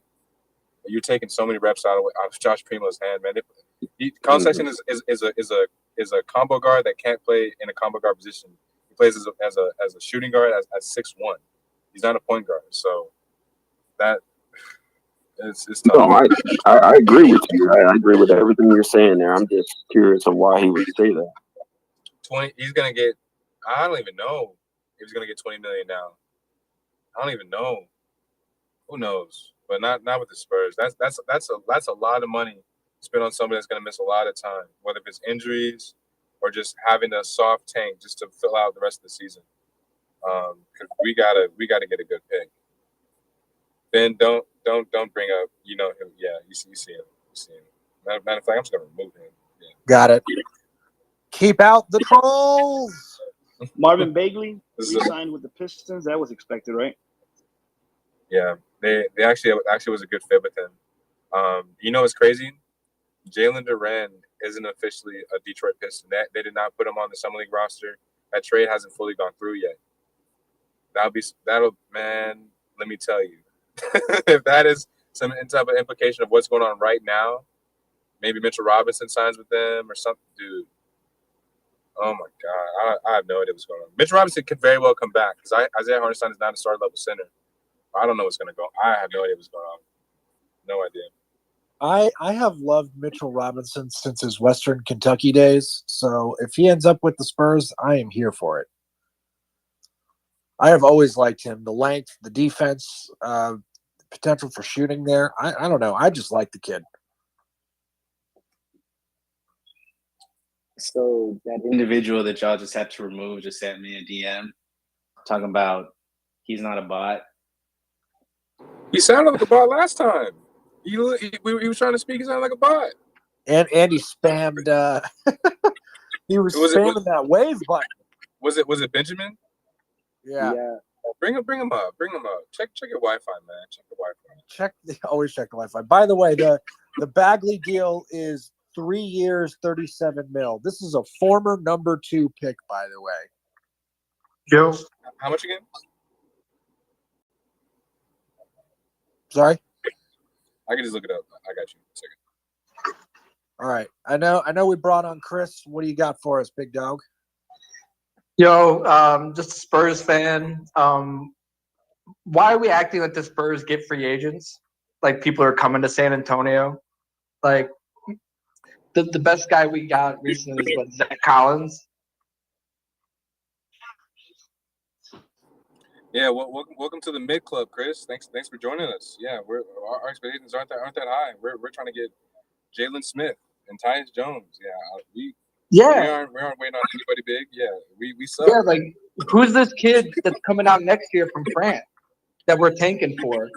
you're taking so many reps out of Josh Primo's hand, man. Colin Sexton is a combo guard that can't play in a combo guard position. He plays as a shooting guard at 6'1". He's not a point guard, so that it's tough. No, I agree with you. I agree with everything you're saying there. I'm just curious on why he would say that. He's gonna get. I don't even know if he's gonna get $20 million now. I don't even know. Who knows? But not with the Spurs. That's a lot of money spent on somebody that's gonna miss a lot of time, whether it's injuries or just having a soft tank just to fill out the rest of the season. Because we gotta get a good pick. Then don't bring up him. Yeah, you see him. Matter of fact, I'm just gonna remove him. Yeah. Got it. Keep out the trolls. Marvin Bagley re-signed with the Pistons. That was expected, right? Yeah, they actually was a good fit with him. It's crazy. Jalen Duren isn't officially a Detroit Piston. They did not put him on the Summer League roster. That trade hasn't fully gone through yet. Man, let me tell you, if that is some type of implication of what's going on right now, maybe Mitchell Robinson signs with them or something, dude. Oh my God, I have no idea what's going on. Mitchell Robinson could very well come back because Isaiah Hartenstein is not a starter level center. I don't know what's going to go. I have no idea what's going on. No idea. I have loved Mitchell Robinson since his Western Kentucky days. So if he ends up with the Spurs, I am here for it. I have always liked him. The length, the defense, potential for shooting there. I don't know. I just like the kid. So that individual that y'all just had to remove just sent me a DM talking about he's not a bot. He sounded like a bot last time. He was trying to speak. He sounded like a bot. And he spammed. He was spamming that wave button. Was it Benjamin? Yeah. Bring him up. Check your Wi-Fi, man. Check the Wi-Fi. Always check the Wi-Fi. By the way, the Bagley deal is 3 years, $37 million. This is a former number 2 pick, by the way. Joe, how much again? Sorry? I can just look it up. I got you. A second. All right. I know we brought on Chris. What do you got for us, big dog? Yo, just a Spurs fan. Why are we acting like the Spurs get free agents? Like people are coming to San Antonio? Like the best guy we got recently is what, Zach Collins? Yeah, welcome to the mid club, Chris. Thanks for joining us. Yeah, our expectations aren't that high. We're trying to get Jalen Smith and Tyus Jones. We aren't waiting on anybody big. Yeah, we suck. Yeah, like who's this kid that's coming out next year from France that we're tanking for?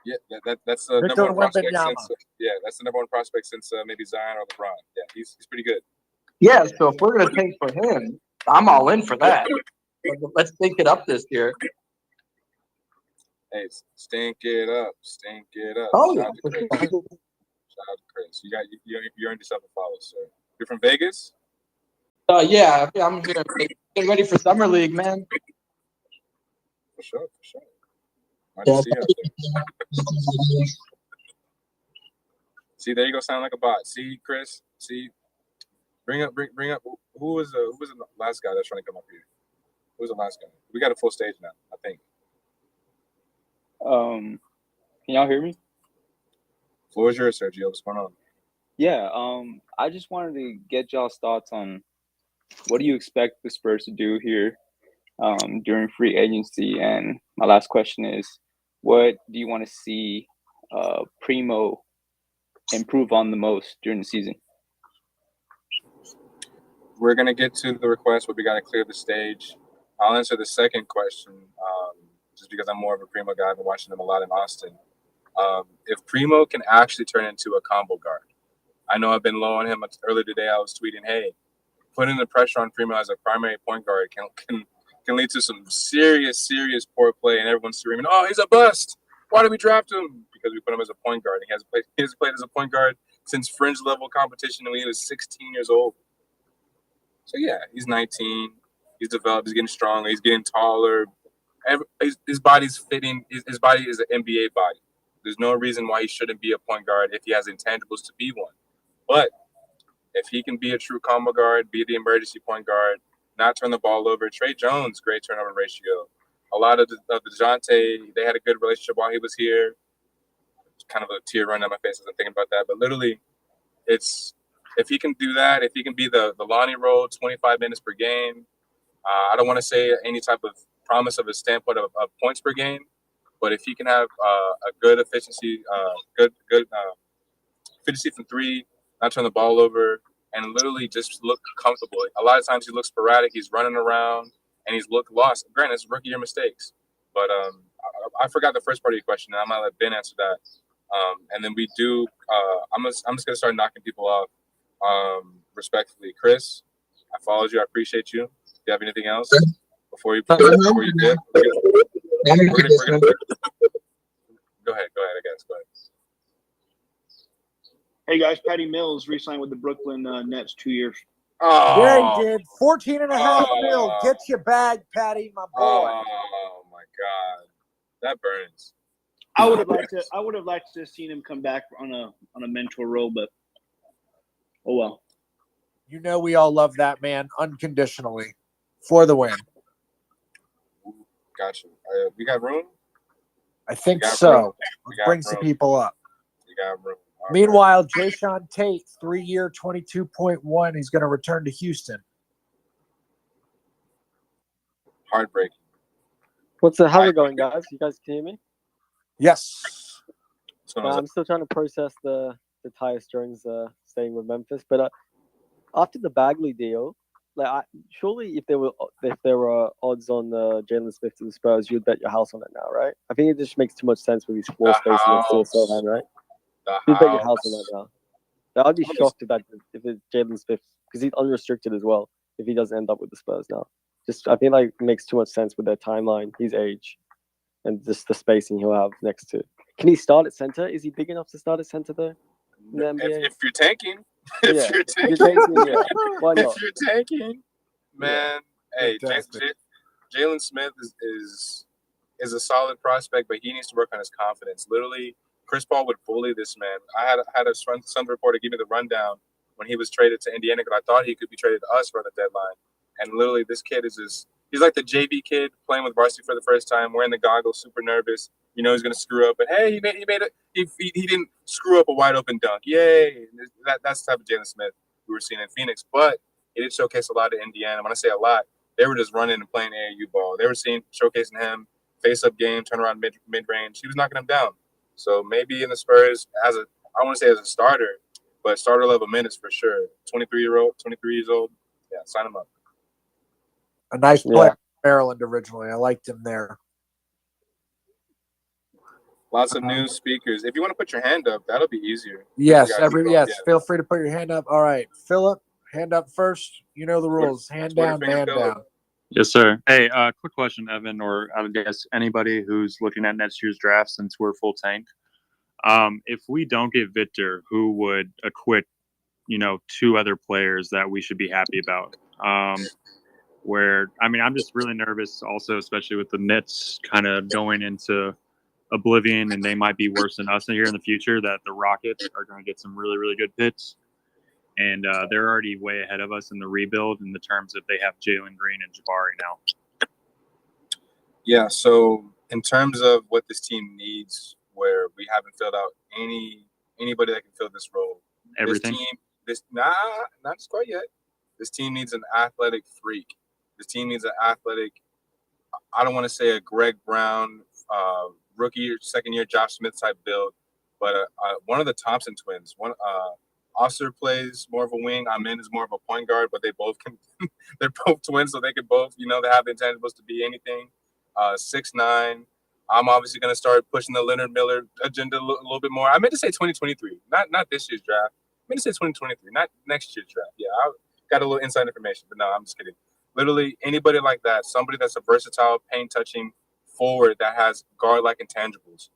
Yeah, that's the number one prospect since that's the number one prospect since maybe Zion or LeBron. Yeah, he's pretty good. Yeah, so if we're gonna tank for him, I'm all in for that. Let's think it up this year. Hey, stink it up. Oh, Shout out to Chris. Shout out to Chris. You earned yourself a follow, sir. You're from Vegas? Yeah, I'm here. Getting ready for summer league, man. For sure. Nice to see you out there. See, there you go. Sound like a bot. See, Chris. See, bring up. Who was the last guy that's trying to come up here? Who was the last guy? We got a full stage now, I think. Can y'all hear me? Floor is yours, Sergio. What's going on? Yeah. I just wanted to get y'all's thoughts on what do you expect the Spurs to do here during free agency, and my last question is, what do you want to see Primo improve on the most during the season? We're gonna get to the request, but we gotta clear the stage. I'll answer the second question, just because I'm more of a Primo guy. I've been watching him a lot in Austin. If Primo can actually turn into a combo guard, I know I've been low on him earlier today. I was tweeting, hey, putting the pressure on Primo as a primary point guard can lead to some serious poor play, and everyone's screaming, oh, he's a bust. Why did we draft him? Because we put him as a point guard. He has played as a point guard since fringe level competition when he was 16 years old. So yeah, he's 19. He's developed. He's getting stronger. He's getting taller. His body's fitting. His body is an NBA body. There's no reason why he shouldn't be a point guard if he has intangibles to be one. But if he can be a true combo guard, be the emergency point guard, not turn the ball over. Trey Jones, great turnover ratio. A lot of the DeJounte, they had a good relationship while he was here. It's kind of a tear run down my face as I'm thinking about that. But literally, it's if he can do that, if he can be the Lonnie role, 25 minutes per game. I don't want to say any type of promise of a standpoint of points per game, but if he can have a good efficiency, good efficiency from three, not turn the ball over, and literally just look comfortable. A lot of times he looks sporadic. He's running around and he's looked lost. Granted, it's rookie year mistakes, but I forgot the first part of your question, and I might let Ben answer that. And then we do. I'm just gonna start knocking people off respectfully. Chris, I followed you. I appreciate you. Do you have anything else before you dip? Go ahead. I guess. Go ahead. Hey guys, Patty Mills re-signed with the Brooklyn Nets 2 years. Yeah, he did. 14.5 mil. Get your bag, Patty, my boy. Oh my God, that burns. I would have liked to have seen him come back on a mentor role, but oh well. You know we all love that man unconditionally for the win. Gotcha. We got room? I think so. Let's bring some people up. We got room. Meanwhile, Jayshawn Tate, 3-year, 22.1. He's going to return to Houston. Heartbreaking. How's it going, guys? You guys can hear me? Yes. I'm still trying to process the Tyus Jones staying with Memphis, but after the Bagley deal, surely if there were odds on Jalen Smith to the Spurs, you'd bet your house on it now, right? I think it just makes too much sense with his floor spacing and still Sohan, right? You'd bet your house on that now. I'd be shocked if it's Jalen Smith, because he's unrestricted as well. If he doesn't end up with the Spurs now, I feel like it makes too much sense with their timeline, his age, and just the spacing he'll have next to. Can he start at center? Is he big enough to start at center though? In the NBA? If you're tanking, yeah. Yeah. Why not? If you're tanking, man, hey, Jalen Smith is a solid prospect, but he needs to work on his confidence. Literally, Chris Paul would bully this man. I had a Sun reporter give me the rundown when he was traded to Indiana because I thought he could be traded to us for the deadline. And literally, this kid is he's like the JV kid playing with varsity for the first time, wearing the goggles, super nervous. You know he's going to screw up, but hey, he didn't screw up a wide open dunk. Yay! That's the type of Jalen Smith we were seeing in Phoenix. But he did showcase a lot at Indiana. When I say a lot, they were just running and playing AAU ball. They were showcasing him face-up game, turnaround mid-range. He was knocking them down. So maybe in the Spurs, I want to say as a starter, but starter level minutes for sure. 23 years old. Yeah, sign him up. A nice player, Maryland originally. I liked him there. Lots of new speakers. If you want to put your hand up, that'll be easier. Yes, feel free to put your hand up. All right, Philip, hand up first. You know the rules. Hand down, man down. Yes, sir. Hey, quick question, Evan, or I guess anybody who's looking at next year's draft since we're full tank. If we don't get Victor, who would acquit, 2 other players that we should be happy about? I'm just really nervous also, especially with the Nets kind of going into oblivion and they might be worse than us here in the future, that the Rockets are going to get some really, really good picks. And they're already way ahead of us in the rebuild in the terms of they have Jalen Green and Jabari now. Yeah, so in terms of what this team needs, where we haven't filled out anybody that can fill this role. Everything? Not quite yet. This team needs an athletic freak. This team needs an athletic, I don't want to say a Greg Brown rookie or second-year Josh Smith type build, but one of the Townsend twins. Oscar plays more of a wing. Amin is more of a point guard, but they both can. They're both twins, so they can both, they have the intangibles to be anything. 6'9". I'm obviously going to start pushing the Leonard Miller agenda a little bit more. I meant to say 2023, not this year's draft. I meant to say 2023, not next year's draft. Yeah, I got a little inside information, but no, I'm just kidding. Literally anybody like that, somebody that's a versatile, paint-touching forward that has guard-like intangibles.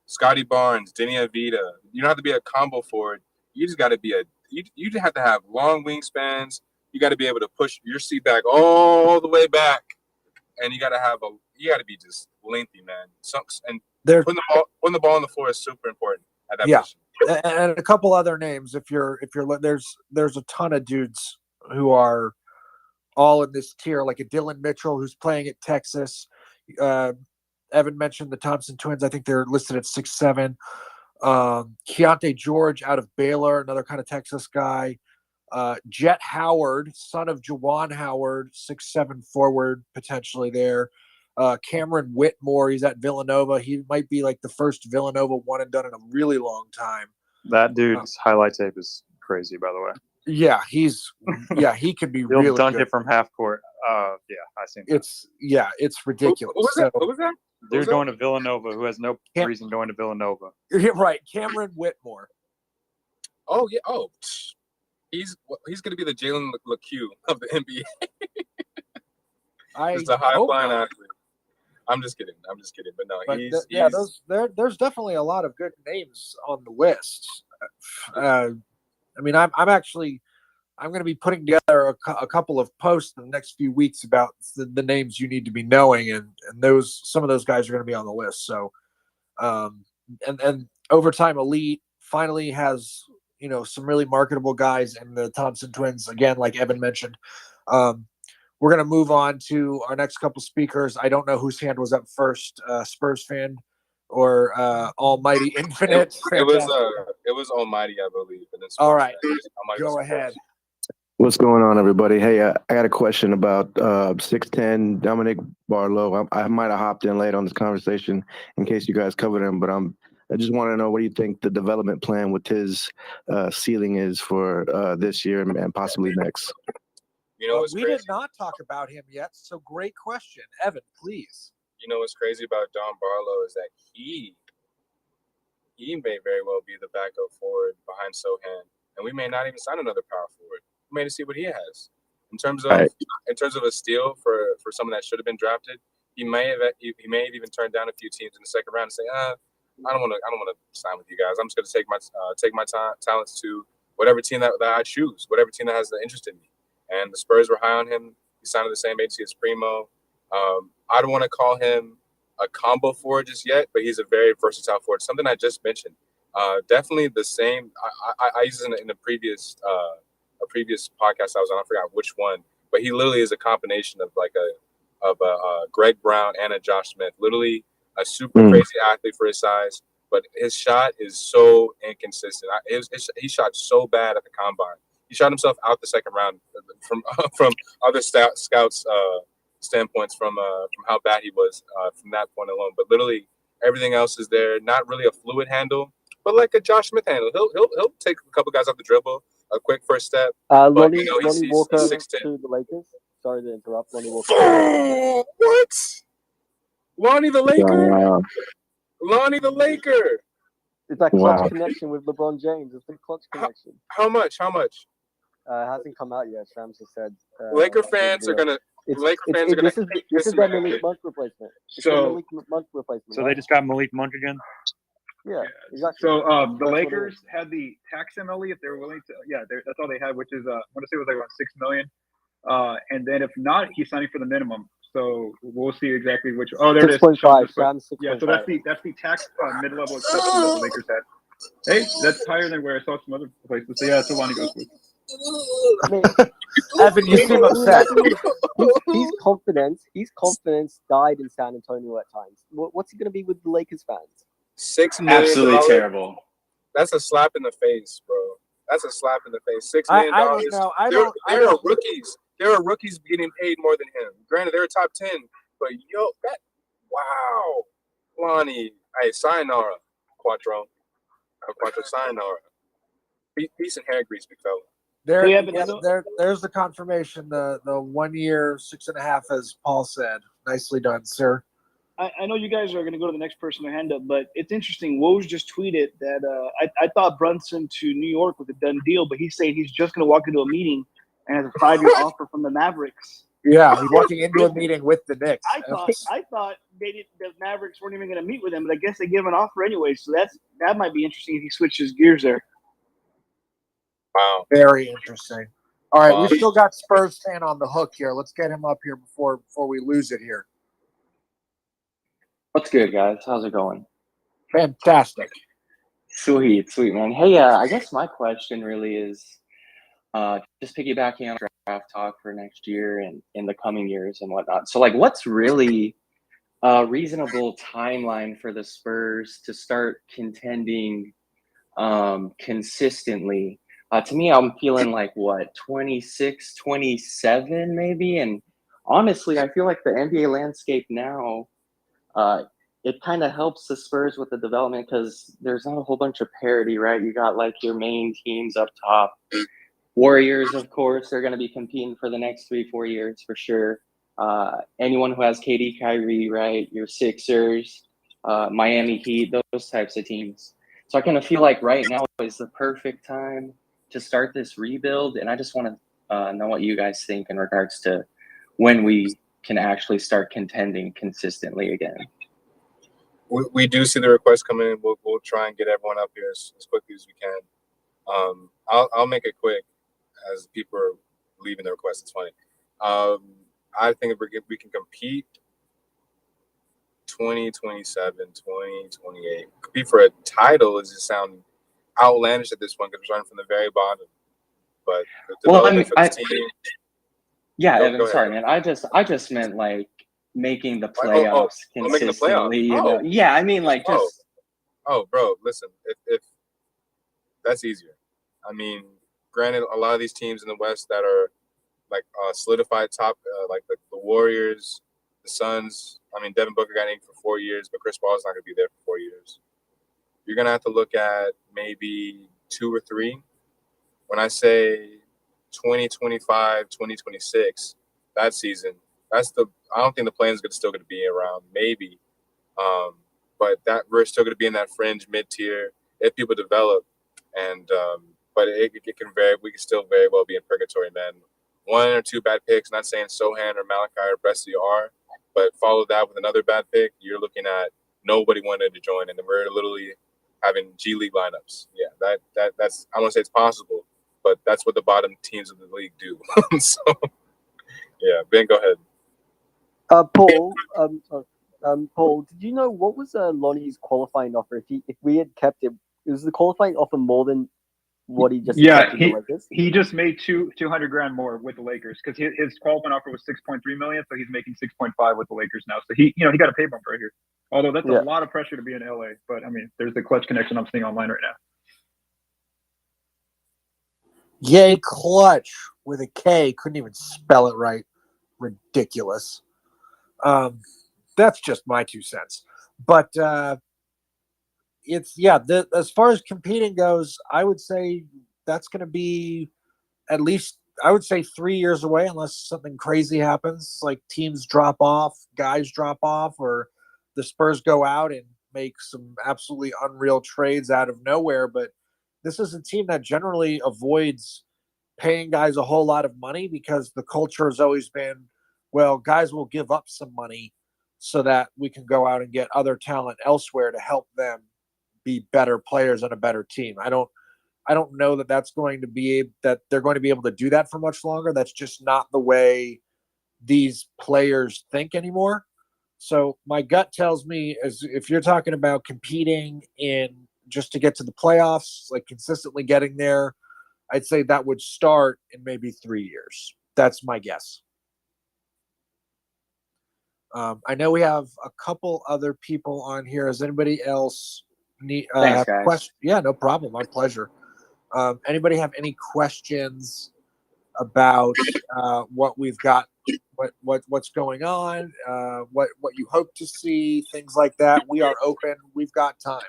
Scotty Barnes, Denny Avita. You don't have to be a combo forward. You just got to be you just have to have long wingspans. You got to be able to push your seat back all the way back, and you got to be just lengthy, man. And putting the ball on the floor is super important at that position. And a couple other names. If you're there's a ton of dudes who are all in this tier, like a Dylan Mitchell who's playing at Texas. Evan mentioned the Thompson twins. I think they're listed at 6'7". Keontae George out of Baylor, another kind of Texas guy. Jet Howard, son of Juwan Howard, 6'7" forward, potentially there. Cameron Whitmore, he's at Villanova. He might be like the first Villanova one and done in a really long time. That dude's highlight tape is crazy, by the way. Yeah, he could be He'll really dunk good. It from half court. I seen that. It's ridiculous. What was that? Dude going to Villanova who has no reason going to Villanova. Right, Cameron Whitmore. Oh yeah. Oh, he's going to be the Jalen LeCue of the NBA. He's a high-flying athlete. I'm just kidding. But no, there's definitely a lot of good names on the list. I'm going to be putting together a couple of posts in the next few weeks about the names you need to be knowing, and some of those guys are going to be on the list. So, and Overtime Elite finally has some really marketable guys in the Thompson twins. Again, like Evan mentioned, we're going to move on to our next couple speakers. I don't know whose hand was up first, Spurs fan or Almighty Infinite. It was Almighty, I believe. All right, go ahead. What's going on, everybody? Hey, I got a question about 6'10" Dominic Barlow. I might have hopped in late on this conversation in case you guys covered him, but I'm I just want to know what do you think the development plan with his ceiling is for this year and possibly next. You know what's we crazy? did not talk about him yet, so great question. Evan, please. You know what's crazy about Don Barlow is that he may very well be the backup forward behind Sohan, and we may not even sign another power forward. We may see what he has in terms of a steal for someone that should have been drafted. He may have even turned down a few teams in the second round and say, I don't want to sign with you guys. I'm just going to take my talents to whatever team that I choose, whatever team that has the interest in me. And the Spurs were high on him. He signed with the same agency as Primo. I don't want to call him a combo forward just yet, but he's a very versatile forward. Something I just mentioned. Definitely the same. I used it in a previous podcast I was on. I forgot which one, but he literally is a combination of a Greg Brown and a Josh Smith. Literally a super crazy athlete for his size, but his shot is so inconsistent. He shot so bad at the combine. He shot himself out the second round from other scouts' standpoints from how bad he was from that point alone. But literally everything else is there. Not really a fluid handle, but like a Josh Smith handle. He'll take a couple guys off the dribble, a quick first step. Lonnie He's Walker 6'10". to the Lakers. Sorry to interrupt. Lonnie Walker. What? Lonnie the Laker? Wow. Lonnie the Laker. It's that clutch connection with LeBron James. It's the clutch connection. How much? It hasn't come out yet. Shams has said. Laker fans are gonna. This is their Malik Monk replacement. So Right? they just got Malik Monk again. Yeah, exactly. So the Lakers had the tax MLE if they were willing to. Yeah, that's all they had, which is I want to say it was like around $6 million. And then if not, he's signing for the minimum. So we'll see exactly which. Oh, there it is. 6.5. Shams 6.5. Yeah, so that's the tax mid-level exception that the Lakers had. Hey, that's higher than where I saw some other places. So yeah, that's what Lonnie goes with. Evan, you seem upset. His confidence died in San Antonio at times. What's he going to be with the Lakers fans? $6 million. Absolutely terrible. That's a slap in the face, bro. That's a slap in the face. $6 million. I don't know. There are rookies. There are rookies getting paid more than him. Granted, they're top 10, but wow, Lonnie. Hey, sayonara, Quattro, sayonara. Peace and hair grease, big fella. There's the confirmation. The 1 year, 6.5, as Paul said. Nicely done, sir. I know you guys are going to go to the next person to hand up, but it's interesting. Woj just tweeted that I thought Brunson to New York was a done deal, but he's saying he's just going to walk into a meeting and has a 5-year offer from the Mavericks. Yeah, he's walking into a meeting with the Knicks. I thought the Mavericks weren't even going to meet with him, but I guess they gave him an offer anyway. So that might be interesting if he switches gears there. Wow, very interesting. All right, we still got Spurs fan on the hook here. Let's get him up here before we lose it here. What's good, guys? How's it going? Fantastic. Sweet, man. Hey, I guess my question really is just piggybacking on draft talk for next year and in the coming years and whatnot. So, what's really a reasonable timeline for the Spurs to start contending consistently? To me, I'm feeling 26, 27 maybe. And honestly, I feel like the NBA landscape now, it kind of helps the Spurs with the development because there's not a whole bunch of parity, right? You got your main teams up top. Warriors, of course, they're going to be competing for the next 3-4 years for sure. Anyone who has KD, Kyrie, right? Your Sixers, Miami Heat, those types of teams. So I kind of feel like right now is the perfect time to start this rebuild. And I just want to know what you guys think in regards to when we can actually start contending consistently again. We do see the requests coming in. We'll try and get everyone up here as quickly as we can. I'll make it quick as people are leaving the requests. It's funny. I think if we can compete 2027, 2028. Compete for a title is just sound outlandish at this point because we're starting from the very bottom. But the development for the team. Yeah, Evan, sorry, man. I just meant making the playoffs consistently. Making the playoffs. Yeah, I mean just. Oh, bro, listen. If that's easier. I mean, granted, a lot of these teams in the West that are solidified top, the Warriors, the Suns. I mean, Devin Booker got inked for 4 years, but Chris Paul is not going to be there for 4 years. you're going to have to look at maybe 2 or 3. When I say 2025, 2026, that season, I don't think the plan is still going to be around, maybe. But that we're still going to be in that fringe mid-tier if people develop. And but it can vary. We can still very well be in purgatory, man. 1 or 2 bad picks, not saying Sohan or Malachi or Presley are, but follow that with another bad pick, you're looking at nobody wanted to join, and we're literally having G League lineups. Yeah, that's I want to say it's possible, but that's what the bottom teams of the league do. So, yeah, Ben, go ahead. Paul, Paul, did you know what was Lonnie's qualifying offer? If we had kept it, was the qualifying offer more than what he just accepted the Lakers? He just made $200,000 more with the Lakers because his qualifying offer was $6.3 million, so he's making $6.5 with the Lakers now. So he got a pay bump right here. Although that's a lot of pressure to be in LA, but I mean, there's the clutch connection I'm seeing online right now. Yay, clutch with a K. Couldn't even spell it right. Ridiculous. That's just my 2 cents. But as far as competing goes, I would say that's going to be at least, I would say 3 years away unless something crazy happens, like teams drop off, guys drop off, or the Spurs go out and make some absolutely unreal trades out of nowhere. But this is a team that generally avoids paying guys a whole lot of money because the culture has always been, well, guys will give up some money so that we can go out and get other talent elsewhere to help them be better players and a better team. I don't know that they're going to be able to do that for much longer. That's just not the way these players think anymore. So my gut tells me is if you're talking about competing in just to get to the playoffs, like consistently getting there, I'd say that would start in maybe 3 years. That's my guess. I know we have a couple other people on here. Does anybody else need Thanks, guys. questions? Yeah, no problem. My pleasure. Anybody have any questions about what we've got, what's going on, what you hope to see, things like that? We are open. We've got time.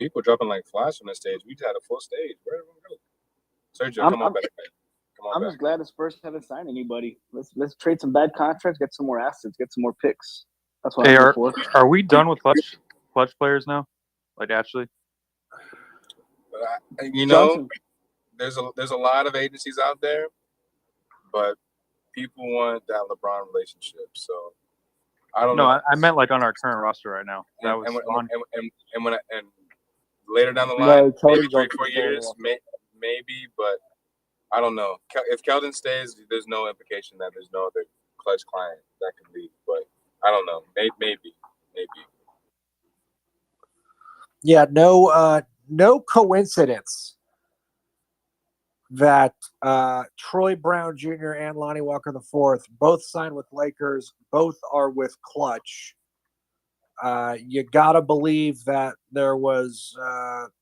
People dropping like flies from the stage. We just had a full stage. Where did we go? Sergio, come on back. I'm just glad the Spurs haven't signed anybody. Let's trade some bad contracts, get some more assets, get some more picks. That's what I'm here for. Are we done with clutch players now? Like actually, there's a lot of agencies out there, but people want that LeBron relationship. So I don't know. I meant like on our current roster right now. That was and later down the line, maybe 3 or 4 years, maybe, but. I don't know. If Keldon stays, there's no implication that there's no other clutch client that could leave. But I don't know. Maybe. Yeah, no coincidence that Troy Brown Jr. and Lonnie Walker IV both signed with Lakers. Both are with Clutch. You gotta believe that there was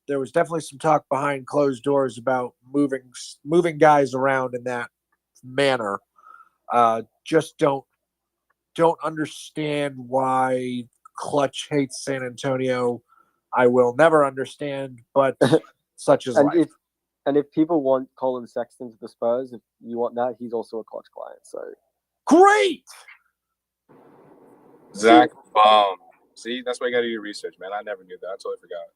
definitely some talk behind closed doors about moving guys around in that manner. Just don't understand why Clutch hates San Antonio. I will never understand, but such is life. If people want Colin Sexton to the Spurs, if you want that, he's also a Clutch client. So great, Zach Baum. See, that's why you got to do your research, man. I never knew that. I totally forgot.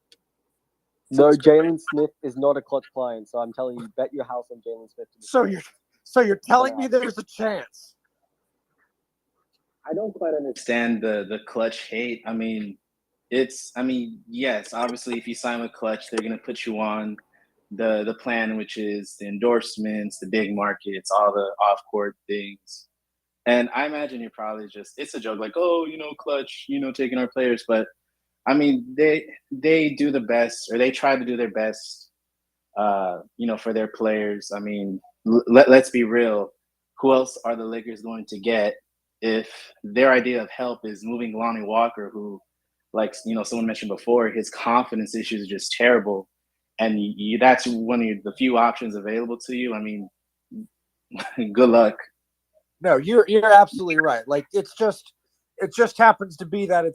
No, Jalen Smith is not a Clutch client, so I'm telling you, bet your house on Jalen Smith. So you're telling me there's a chance? I don't quite understand the Clutch hate. I mean, yes, obviously, if you sign with Clutch, they're gonna put you on the plan, which is the endorsements, the big markets, all the off-court things. And I imagine you're probably it's a joke, like, oh, Clutch, taking our players. But I mean, they do the best, or they try to do their best, for their players. I mean, let's be real. Who else are the Lakers going to get if their idea of help is moving Lonnie Walker, who, like, someone mentioned before, his confidence issues are just terrible. And that's one of the few options available to you. I mean, good luck. No, you're absolutely right. Like, it's just it just happens to be that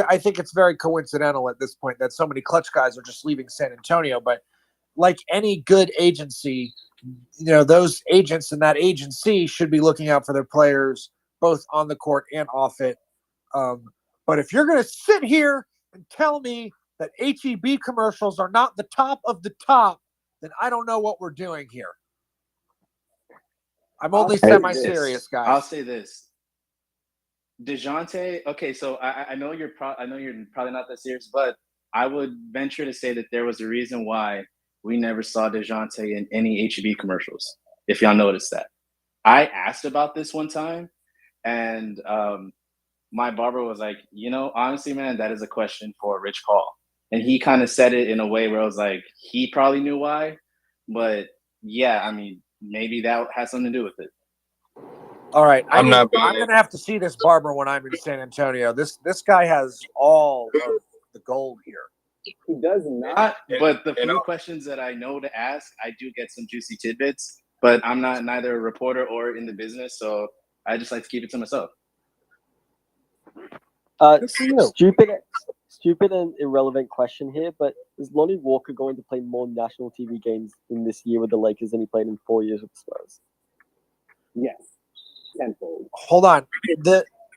I think it's very coincidental at this point that so many clutch guys are just leaving San Antonio. But like any good agency, those agents in that agency should be looking out for their players both on the court and off it. But if you're going to sit here and tell me that HEB commercials are not the top of the top, then I don't know what we're doing here. I'm only semi-serious, guys. I'll say this. DeJounte, okay, so I know you're probably not that serious, but I would venture to say that there was a reason why we never saw DeJounte in any HEB commercials, if y'all noticed that. I asked about this one time, and my barber was like, honestly, man, that is a question for Rich Paul. And he kind of said it in a way where I was like, he probably knew why, but yeah, I mean, maybe that has something to do with it. All right, I'm not going to have to see this barber when I'm in San Antonio. This guy has all of the gold here. He does not, but the few questions that I know to ask, I do get some juicy tidbits, but I'm not neither a reporter or in the business, so I just like to keep it to myself. Stupid and irrelevant question here, but is Lonnie Walker going to play more national TV games in this year with the Lakers than he played in 4 years with the Spurs? Yes. Tenfold. Hold on.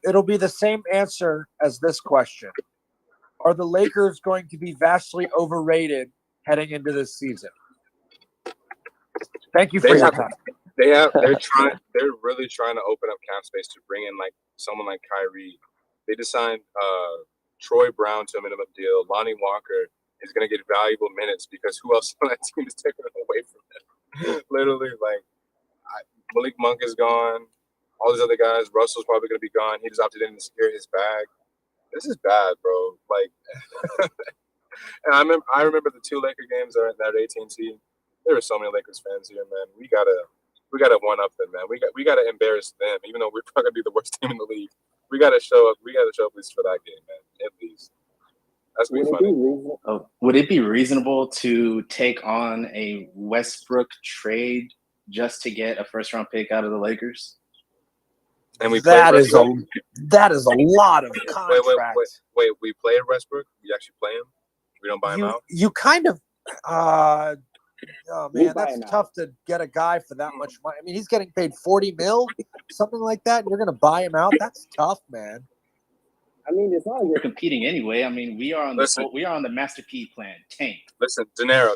It'll be the same answer as this question. Are the Lakers going to be vastly overrated heading into this season? Thank you for your time. They're really trying to open up cap space to bring in like someone like Kyrie. They just signed Troy Brown to a minimum deal. Lonnie Walker is going to get valuable minutes because who else on that team is taking it away from him? Literally, Malik Monk is gone. All these other guys, Russell's probably going to be gone. He just opted in to secure his bag. This is bad, bro. And I remember the 2 Laker games that AT&T. There were so many Lakers fans here, man. We gotta one up them, man. We gotta embarrass them, even though we're probably gonna be the worst team in the league. We gotta show up. We gotta show up at least for that game, man. At least. That's gonna be funny. Would it be reasonable to take on a Westbrook trade just to get a first-round pick out of the Lakers? And that is a lot of contract. Wait. We play Westbrook? We actually play him? We don't buy him out? You kind of oh man, that's tough to get a guy for that much money. I mean, he's getting paid $40 million, something like that, and you're gonna buy him out? That's tough, man. I mean, it's not like we're competing anyway. I mean, we are on the Master P plan. Tank. Listen, Dinero.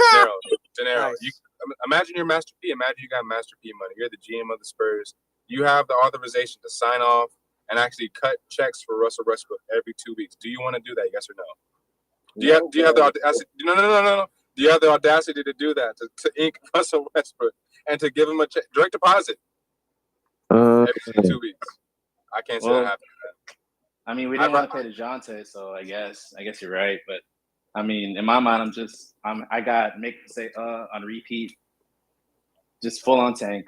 Nice. Imagine you're Master P. Imagine you got Master P money. You're the GM of the Spurs. You have the authorization to sign off and actually cut checks for Russell Westbrook every 2 weeks. Do you want to do that? Yes or no? Do you have the audacity? No. Do you have the audacity to do that? To ink Russell Westbrook and to give him a check, direct deposit every 2 weeks? I can't see that happening. I mean, we didn't want to pay DeJounte, so I guess you're right. But I mean, in my mind, I got make say on repeat, just full on tank.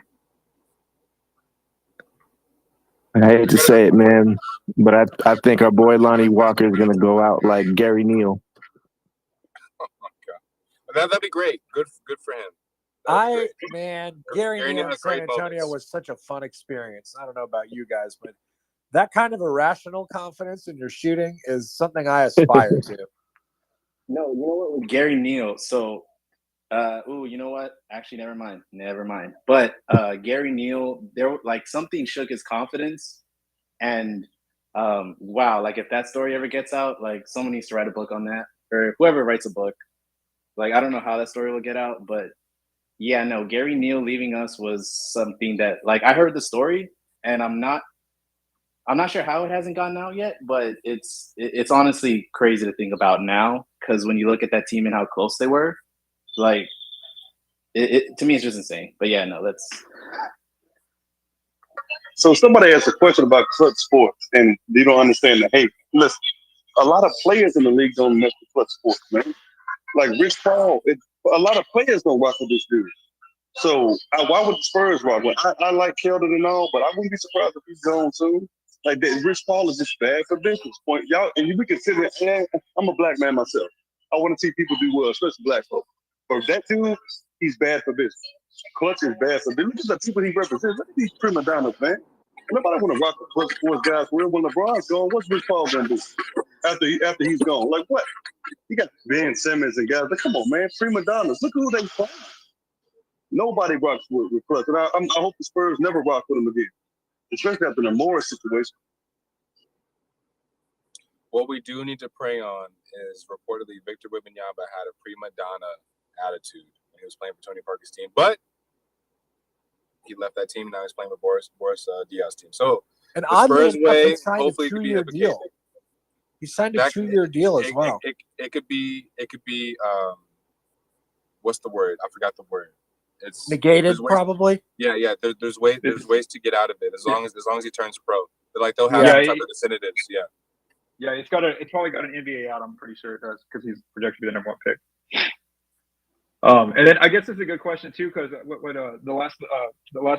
I hate to say it, man, but I think our boy Lonnie Walker is gonna go out like Gary Neal. Oh my God, that'd be great. Good for him. Gary Neal in San Antonio was such a fun experience. I don't know about you guys, but that kind of irrational confidence in your shooting is something I aspire to. No, you know what? With Gary Neal, so you know what? Actually, never mind. But Gary Neal, something shook his confidence, and wow, if that story ever gets out, someone needs to write a book on that, or whoever writes a book. I don't know how that story will get out, but yeah, no, Gary Neal leaving us was something that I heard the story, and I'm not sure how it hasn't gotten out yet, but it's honestly crazy to think about now, because when you look at that team and how close they were, to me it's just insane. But yeah, no, that's. So somebody asked a question about clutch sports, and you don't understand the hate. Listen, a lot of players in the league don't mess with clutch sports, man. Like Rich Paul, a lot of players don't rock with this dude. So why would the Spurs rock with? I like Keldon and all, but I wouldn't be surprised if he's gone soon. Rich Paul is just bad for business. Y'all, and we can sit there. I'm a black man myself. I want to see people do well, especially black folks. But that dude, he's bad for business. Clutch is bad for business. Look at the people he represents. Look at these prima donnas, man. Nobody want to rock the Clippers for guys. When LeBron's gone, what's Rich Paul gonna do after he's gone? Like what? You got Ben Simmons and guys. Like, come on, man, prima donnas. Look who they find. Nobody rocks with Clutch, and I hope the Spurs never rock with him again, especially after the Morris situation. What we do need to pray on is reportedly Victor Wembanyama had a prima donna attitude when he was playing for Tony Parker's team, but he left that team. Now he's playing with Boris Diaz's team. So And the Spurs way, he signed hopefully, a could be 2-year implicated. deal. He signed a 2-year deal as well. It could be. What's the word? I forgot the word. It's negated, probably. Yeah. There's ways to get out of it as long as he turns pro. But they'll have some type of incentives. Yeah. Yeah, it's probably got an NBA out. I'm pretty sure it does because he's projected to be the number 1 pick. And then I guess it's a good question too, because what the last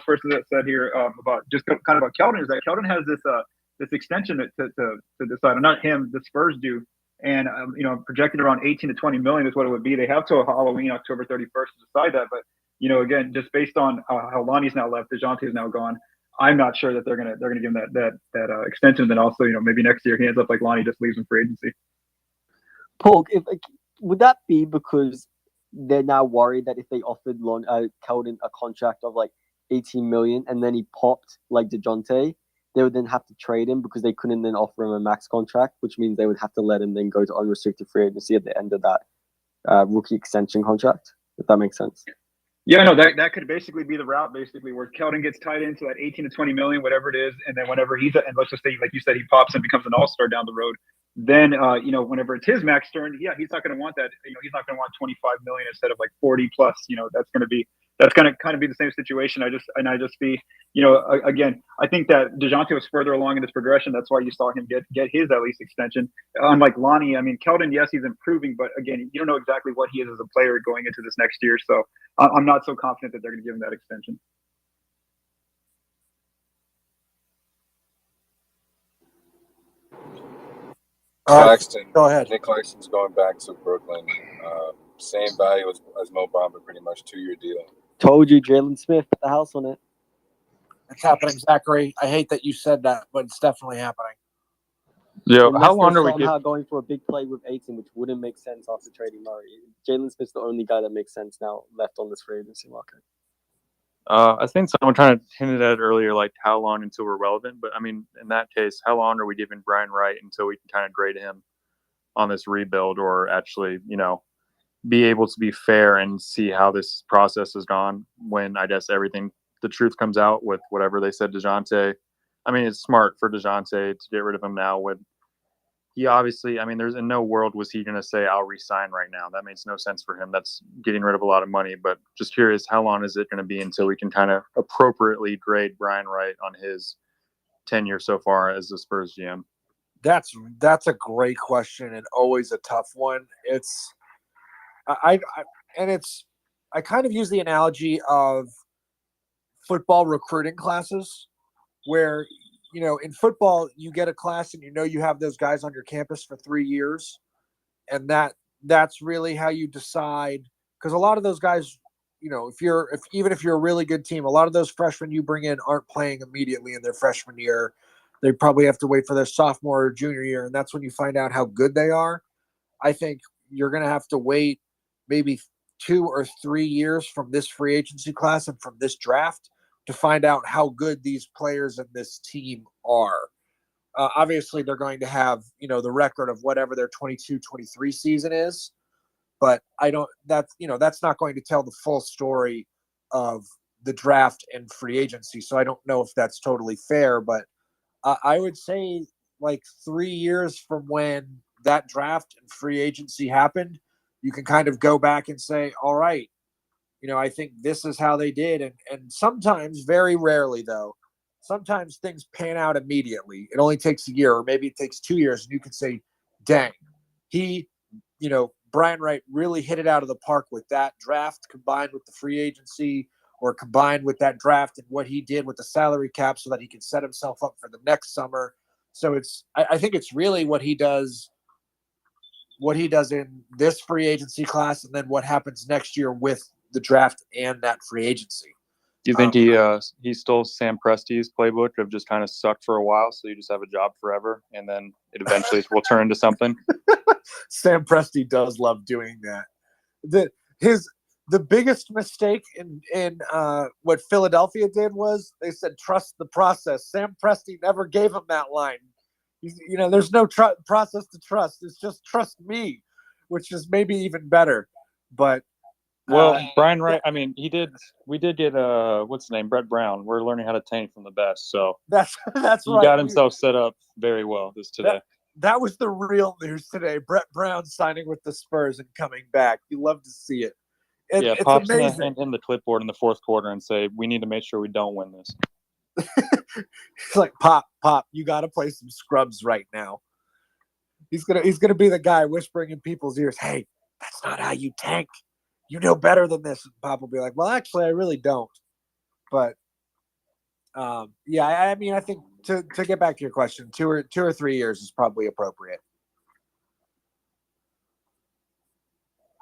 person that said here about just kind of about Keldon is that Keldon has this extension to decide, and not him, the Spurs do, and projected around 18 to 20 million is what it would be. They have till Halloween, October 31st to decide that, but again, just based on how Lonnie's now left, DeJounte's now gone. I'm not sure that they're gonna give him that extension. Then also, maybe next year he ends up like Lonnie, just leaves him for agency. Paul, would that be because they're now worried that if they offered Keldon a contract of like 18 million and then he popped like DeJounte, they would then have to trade him because they couldn't then offer him a max contract, which means they would have to let him then go to unrestricted free agency at the end of that rookie extension contract, if that makes sense. Yeah, no, that could basically be the route, where Keldon gets tied into that 18 to 20 million, whatever it is, and then whenever and let's just say, like you said, he pops and becomes an all-star down the road, then whenever it's his max turn, he's not going to want that. He's not going to want 25 million instead of like 40 plus. That's going to kind of be the same situation. Again, I think that DeJounte was further along in this progression. That's why you saw him get his at least extension. Unlike Lonnie, I mean, Keldon, yes, he's improving, but again, you don't know exactly what he is as a player going into this next year. So I'm not so confident that they're going to give him that extension. Claxton. Go ahead. Nick Claxton's going back to Brooklyn. Same value as Mo Bamba, pretty much 2-year deal. Told you, Jalen Smith put the house on it. It's happening, Zachary. I hate that you said that, but it's definitely happening. Yo, how long are we going for a big play with 18, which wouldn't make sense after trading Murray? Jalen Smith's the only guy that makes sense now left on this free agency market. I think someone kind of hinted at it earlier, like how long until we're relevant. But I mean, in that case, how long are we giving Brian Wright until we can kind of grade him on this rebuild, or actually, be able to be fair and see how this process has gone when I guess the truth comes out with whatever they said DeJounte. I mean, it's smart for DeJounte to get rid of him now when he obviously, there's in no world was he going to say, I'll resign right now. That makes no sense for him. That's getting rid of a lot of money. But just curious, how long is it going to be until we can kind of appropriately grade Brian Wright on his tenure so far as the Spurs GM? That's a great question and always a tough one. I kind of use the analogy of football recruiting classes where, in football, you get a class and you have those guys on your campus for 3 years. And that's really how you decide. Because a lot of those guys, even if you're a really good team, a lot of those freshmen you bring in aren't playing immediately in their freshman year. They probably have to wait for their sophomore or junior year. And that's when you find out how good they are. I think you're going to have to wait maybe 2 or 3 years from this free agency class and from this draft to find out how good these players in this team are. Obviously, they're going to have, the record of whatever their 22-23 season is, but that's not going to tell the full story of the draft and free agency. So I don't know if that's totally fair, but I would say like 3 years from when that draft and free agency happened, you can kind of go back and say, all right, I think this is how they did. And sometimes, very rarely though, sometimes things pan out immediately. It only takes a year or maybe it takes 2 years. And you can say, dang, Brian Wright really hit it out of the park with that draft combined with the free agency or combined with that draft and what he did with the salary cap so that he can set himself up for the next summer. So I think it's really what he does in this free agency class and then what happens next year with the draft and that free agency. Do you think he stole Sam Presti's playbook of just kind of sucked for a while, so you just have a job forever, and then it eventually will turn into something? Sam Presti does love doing that. The biggest mistake in what Philadelphia did was they said trust the process. Sam Presti never gave him that line. There's no process to trust. It's just trust me, which is maybe even better. But Brian Wright. I mean, we did get what's his name, Brett Brown. We're learning how to tank from the best. So that's he right. got himself set up very well today. That was the real news today. Brett Brown signing with the Spurs and coming back. You love to see it. It's Pop's amazing. gonna hand him the clipboard in the fourth quarter and say, "We need to make sure we don't win this." It's like Pop, you got to play some scrubs right now. He's gonna be the guy whispering in people's ears, "Hey, that's not how you tank. You know better than this." And Pop will be like, "Well, actually, I really don't." But I mean, I think to get back to your question, 2 or 3 years is probably appropriate.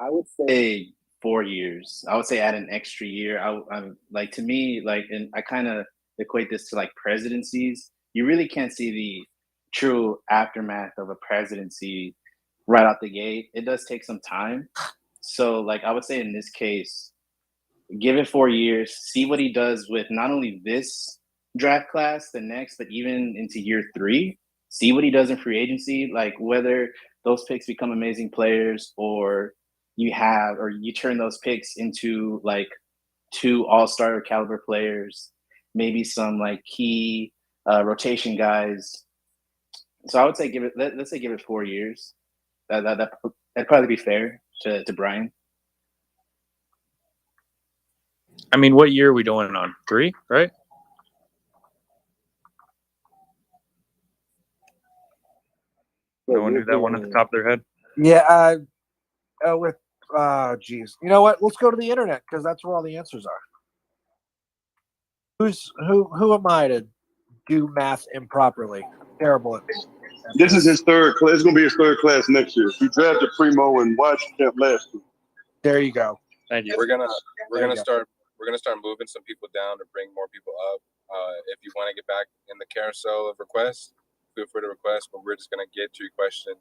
I would say 4 years. I would say add an extra year. I like, to me, like, and I kind of equate this to like presidencies. You really can't see the true aftermath of a presidency right out the gate. It does take some time. So, like, I would say in this case, give it 4 years, see what he does with not only this draft class, the next, but even into year 3. See what he does in free agency, like whether those picks become amazing players, or you turn those picks into like 2 all-star caliber players, maybe some like key rotation guys. So I would say let's say give it 4 years. That'd probably be fair to Brian. I mean, what year are we doing on? 3, right? No one knew that one at the top of their head. Yeah. Geez. You know what? Let's go to the internet because that's where all the answers are. Who am I to do math improperly? Terrible at this. This is his third class. It's going to be his third class next year. He drafted Primo and Washington last year. There you go. Thank you. We're gonna start moving some people down to bring more people up. If you want to get back in the carousel of requests, feel free to request. But we're just gonna get to your question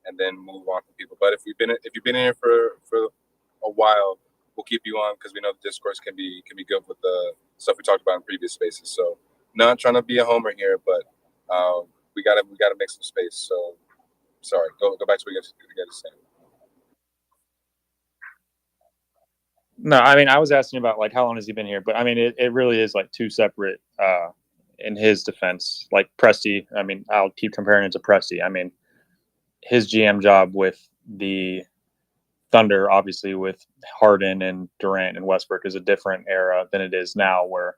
and then move on from people. But if you've been in here for a while, we'll keep you on because we know the discourse can be good with the stuff we talked about in previous spaces. So not trying to be a homer here, but we gotta make some space. So sorry, go back to what you guys saying. No, I mean, I was asking about like how long has he been here, but I mean, it really is like 2 separate. In his defense, like Presti, I mean, I'll keep comparing it to Presti. I mean, his GM job with the Thunder, obviously with Harden and Durant and Westbrook, is a different era than it is now. Where,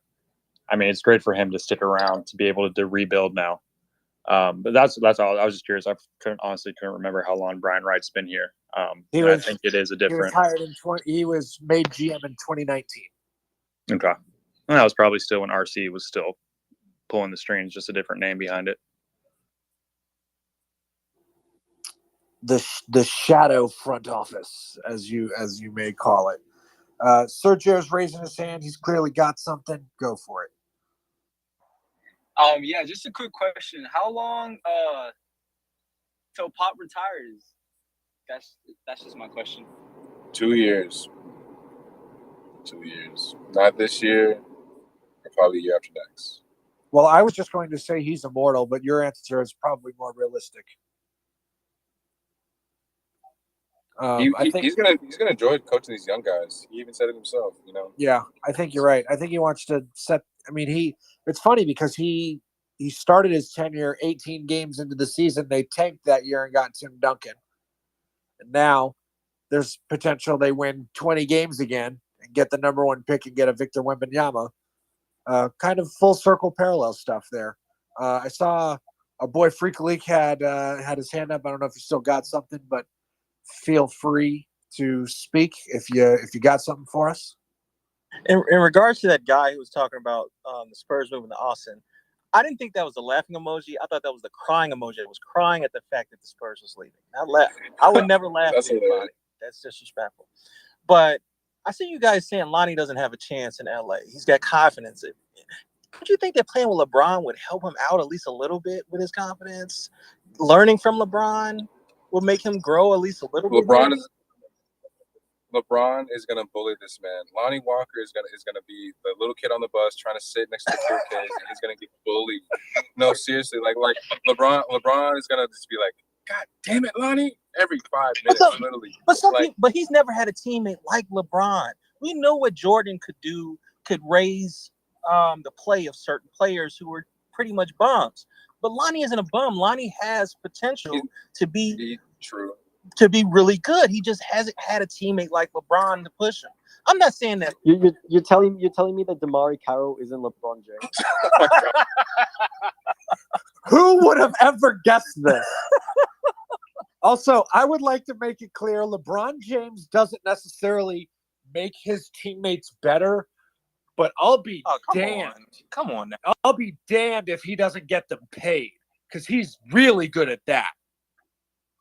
I mean, it's great for him to stick around to be able to rebuild now. But that's all. I was just curious. I honestly couldn't remember how long Brian Wright's been here. I think it is a different. He was hired he was made GM in 2019. Okay, well, that was probably still when RC was still pulling the strings, just a different name behind it. The shadow front office, as you may call it. Sergio's raising his hand. He's clearly got something. Go for it. Yeah, just a quick question. How long till Pop retires? That's just my question. 2 years. 2 years. Not this year, or probably the year after next. Well, I was just going to say he's immortal, but your answer is probably more realistic. I think he's gonna enjoy coaching these young guys. He even said it himself, you know. Yeah, I think you're right. I think he wants to set. I mean, it's funny because he started his tenure 18 games into the season. They tanked that year and got Tim Duncan, and now there's potential they win 20 games again and get the number 1 pick and get a Victor Wembanyama. Kind of full circle parallel stuff there. I saw our boy Freak League had his hand up. I don't know if you still got something, but feel free to speak if you got something for us. In regards to that guy who was talking about the Spurs moving to Austin, I didn't think that was a laughing emoji. I thought that was the crying emoji. It was crying at the fact that the Spurs was leaving. I would never laugh at anybody. That's disrespectful. But I see you guys saying Lonnie doesn't have a chance in LA. He's got confidence. Don't you think that playing with LeBron would help him out at least a little bit with his confidence? Learning from LeBron will make him grow at least a little bit. LeBron is gonna bully this man. Lonnie Walker is gonna be the little kid on the bus trying to sit next to the cool kids, and he's gonna get bullied. No, seriously, like LeBron is gonna just be like, God damn it, Lonnie, every 5 minutes, literally. But he's never had a teammate like LeBron. We know what Jordan could do, could raise the play of certain players who were pretty much bums. But Lonnie isn't a bum. Lonnie has potential to be true. To be really good. He just hasn't had a teammate like LeBron to push him. I'm not saying that you're telling me that Damari Carroll isn't LeBron James. Who would have ever guessed this? Also, I would like to make it clear LeBron James doesn't necessarily make his teammates better, but I'll be damned. Come on now. I'll be damned if he doesn't get them paid because he's really good at that.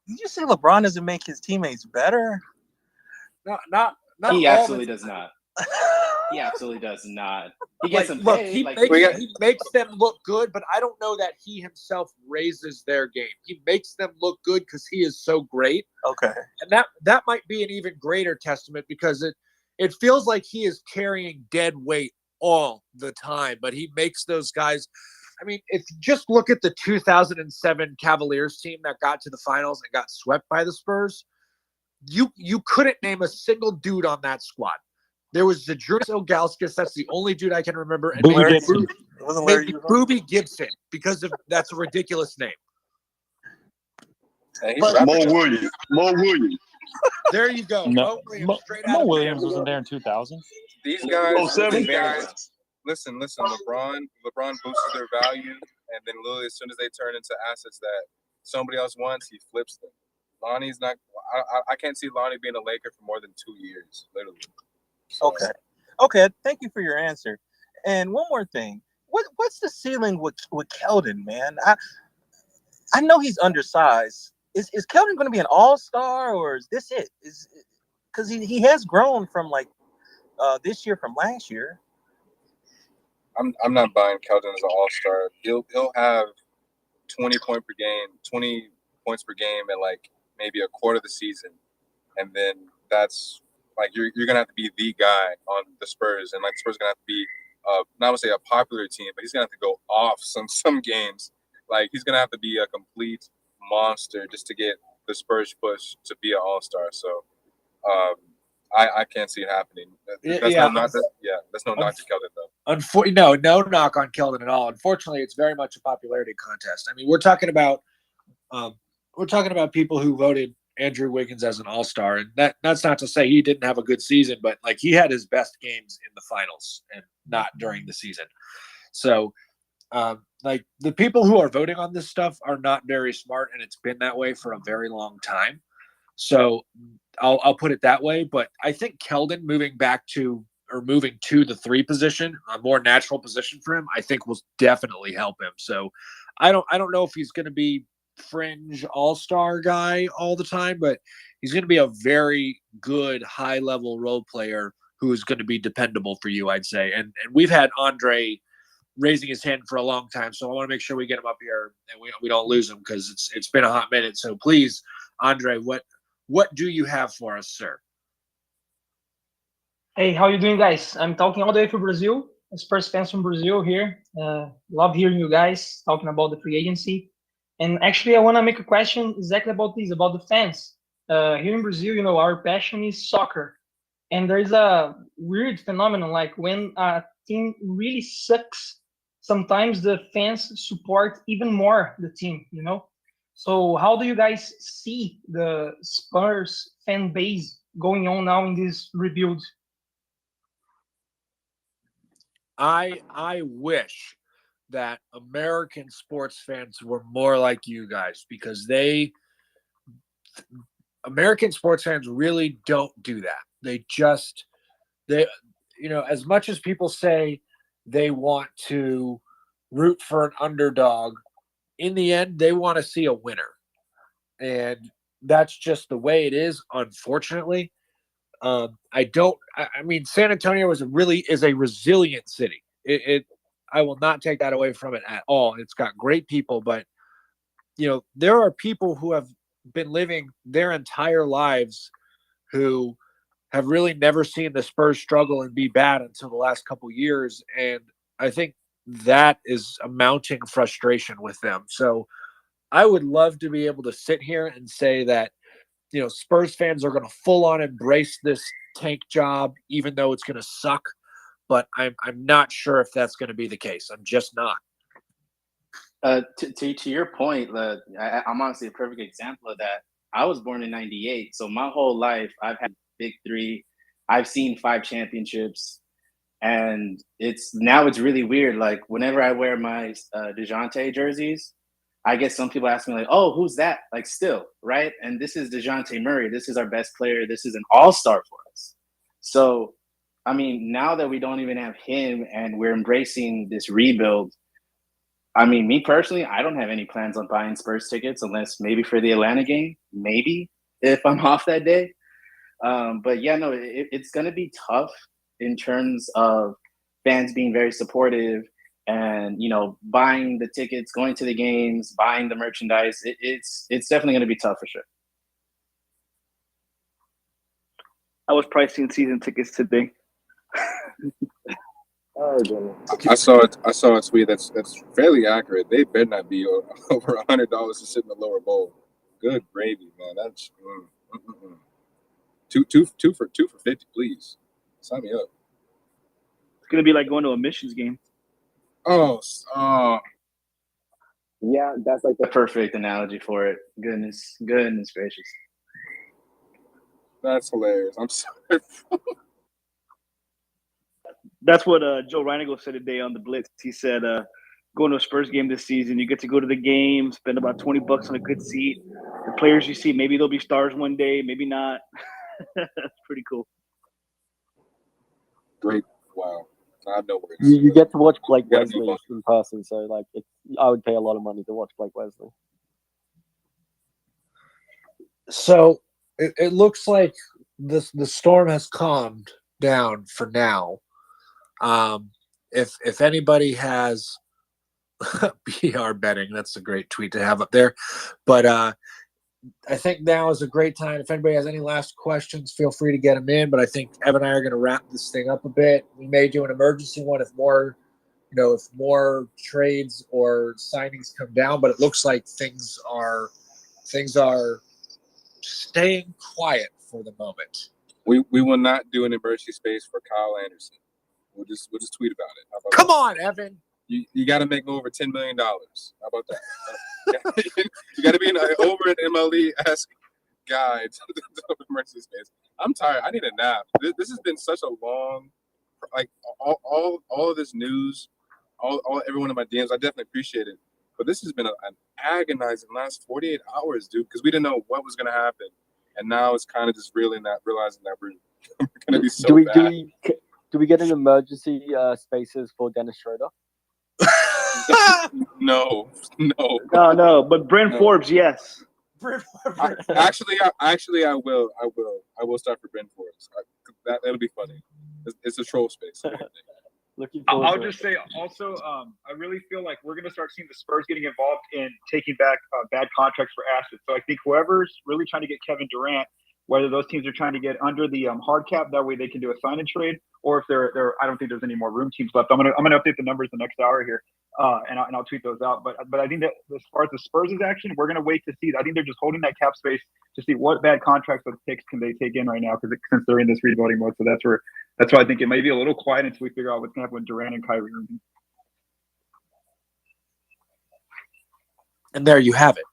Did you say LeBron doesn't make his teammates better? Not he absolutely does not. He absolutely does not. He gets them paid. He makes them look good, but I don't know that he himself raises their game. He makes them look good because he is so great. Okay. And that might be an even greater testament because it feels like he is carrying dead weight all the time, but he makes those guys. I mean, if you just look at the 2007 Cavaliers team that got to the finals and got swept by the Spurs, you couldn't name a single dude on that squad. There was the Zydrunas Ilgauskas. That's the only dude I can remember. And maybe Booby Gibson because that's a ridiculous name. Mo Williams. There you go. No, Mo Williams wasn't there in 2000. These guys, 07? Listen. LeBron boosts their value, and then literally as soon as they turn into assets that somebody else wants, he flips them. Lonnie's not. I can't see Lonnie being a Laker for more than 2 years, literally. So. Okay. Thank you for your answer. And one more thing. What's the ceiling with Keldon, man? I know he's undersized. Is Keldon going to be an all-star, or is this it? Because he has grown from this year from last year. I'm not buying Keldon as an all-star. He'll have 20 points per game at like maybe a quarter of the season, and then that's like you're gonna have to be the guy on the Spurs, and like the Spurs are gonna have to be not to say a popular team, but he's gonna have to go off some games. Like he's gonna have to be a complete monster just to get the Spurs push to be an all-star. So I can't see it happening. That's no knock to Keldon though. No knock on Keldon at all. Unfortunately, it's very much a popularity contest. I mean, we're talking about people who voted Andrew Wiggins as an all-star, and that's not to say he didn't have a good season, but like he had his best games in the finals and not during the season. So like the people who are voting on this stuff are not very smart, and it's been that way for a very long time. So I'll put it that way. But I think Keldon moving to the 3 position, a more natural position for him, I think will definitely help him. So I don't know if he's going to be fringe all-star guy all the time, but he's going to be a very good high-level role player who is going to be dependable for you, I'd say. And we've had Andre raising his hand for a long time, so I want to make sure we get him up here and we don't lose him because it's been a hot minute. So please, Andre, what do you have for us, sir? Hey, how you doing, guys? I'm talking all the way from Brazil. Spurs fans from Brazil here. Love hearing you guys talking about the free agency. And actually, I want to make a question exactly about this, about the fans. Here in Brazil, our passion is soccer. And there's a weird phenomenon, like when a team really sucks, sometimes the fans support even more the team, So how do you guys see the Spurs fan base going on now in this rebuild? I wish that American sports fans were more like you guys because American sports fans really don't do that. They as much as people say they want to root for an underdog, in the end, they want to see a winner. And that's just the way it is, unfortunately. I mean, San Antonio is a resilient city. I will not take that away from it at all. It's got great people, but there are people who have been living their entire lives who have really never seen the Spurs struggle and be bad until the last couple years. And I think that is a mounting frustration with them. So I would love to be able to sit here and say that, Spurs fans are going to full on embrace this tank job, even though it's going to suck. But I'm not sure if that's going to be the case. I'm just not. To your point, I'm honestly a perfect example of that. I was born in '98, so my whole life I've had big three. I've seen 5 championships, and it's really weird. Like whenever I wear my DeJounte jerseys, I get some people asking me like, "Oh, who's that?" Like still, right? And this is DeJounte Murray. This is our best player. This is an all-star for us. So, I mean, now that we don't even have him and we're embracing this rebuild, I mean, me personally, I don't have any plans on buying Spurs tickets unless maybe for the Atlanta game, maybe if I'm off that day. But yeah, no, it's going to be tough in terms of fans being very supportive and, buying the tickets, going to the games, buying the merchandise. It's definitely going to be tough for sure. I was pricing season tickets today. Oh, I saw a tweet that's fairly accurate. They better not be over $100 to sit in the lower bowl. Good gravy, man. That's two for 50, please. Sign me up. It's gonna be like going to a missions game. Oh, yeah, that's like the perfect analogy for it. Goodness gracious. That's hilarious. I'm sorry. That's what Joe Reinigo said today on the Blitz. He said, going to a Spurs game this season, you get to go to the game, spend about $20 on a good seat. The players you see, maybe they'll be stars one day, maybe not. That's pretty cool. Great. Wow. I have no words. You get to watch Blake Wesley in person, so like I would pay a lot of money to watch Blake Wesley. So it looks like the storm has calmed down for now. If anybody has BR betting, that's a great tweet to have up there. But I think now is a great time. If anybody has any last questions, feel free to get them in. But I think Evan and I are going to wrap this thing up a bit. We may do an emergency one if more trades or signings come down. But it looks like things are staying quiet for the moment. We will not do an emergency space for Kyle Anderson. We'll just tweet about it. How about Come that? on, Evan. You got to make over $10 million. How about that? You got to be over an MLE-esque guy to emergency space. I'm tired. I need a nap. This has been such a long, like all of this news, all everyone in my DMs. I definitely appreciate it, but this has been an agonizing last 48 hours, dude. Because we didn't know what was going to happen, and now it's kind of just realizing that we're going to be so bad. Do we get an emergency spaces for Dennis Schroeder? No. But Brent Forbes, yes. Actually, I will. I will start for Brent Forbes. That'll be funny. It's a troll space. Looking forward I'll to just it. say also, I really feel like we're going to start seeing the Spurs getting involved in taking back bad contracts for assets. So I think whoever's really trying to get Kevin Durant, whether those teams are trying to get under the hard cap, that way they can do a sign and trade, or if they're I don't think there's any more room teams left. I'm gonna update the numbers the next hour here, and I'll tweet those out. But I think that as far as the Spurs' action, we're gonna wait to see. I think they're just holding that cap space to see what bad contracts or picks can they take in right now, because since they're in this rebuilding mode. So that's why I think it may be a little quiet until we figure out what's gonna happen with Durant and Kyrie Irving. And there you have it.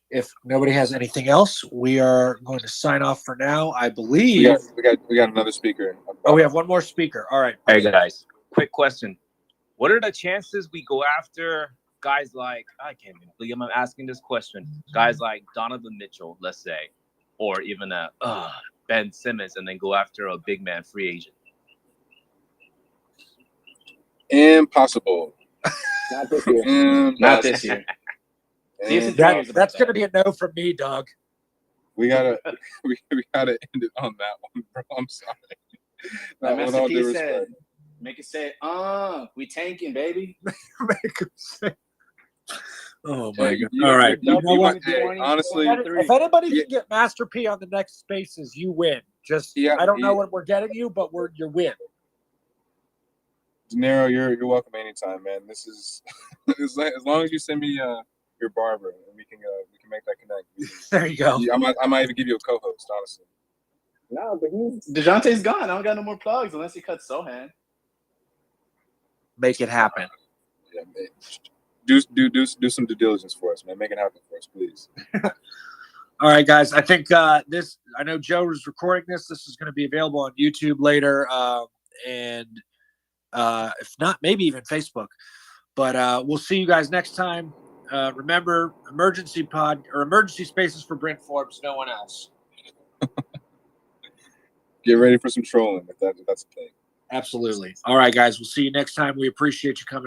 If nobody has anything else, we are going to sign off for now. I believe we got another speaker. Oh, we have one more speaker. All right. Hey guys, quick question: what are the chances we go after guys like, I can't even believe I'm asking this question, guys like Donovan Mitchell, let's say, or even Ben Simmons, and then go after a big man free agent? Impossible. Not this year. Not this year. That's going to be a no from me, dog. We gotta end it on that one, bro. I'm sorry. Like With Master all P due said, respect. make it say, we tanking, baby. Make him say. Oh Hey, my god! you- All right, you- you know you what? might- hey, honestly, If anybody can get Master P on the next Spaces, you win. Just I don't know what we're getting you, but you win. De Niro, you're welcome anytime, man. This is as long as you send me your barber, and we can make that connect. There you go. I might even give you a co-host, honestly. No, but DeJounte's gone. I don't got no more plugs unless he cuts Sohan. Make it happen. Yeah, man. Do some due diligence for us, man. Make it happen for us, please. All right, guys. I think this. I know Joe is recording this. This is going to be available on YouTube later, and if not, maybe even Facebook. But we'll see you guys next time. Remember, emergency spaces for Brent Forbes. No one else. Get ready for some trolling if that's a thing. Absolutely. All right, guys. We'll see you next time. We appreciate you coming out.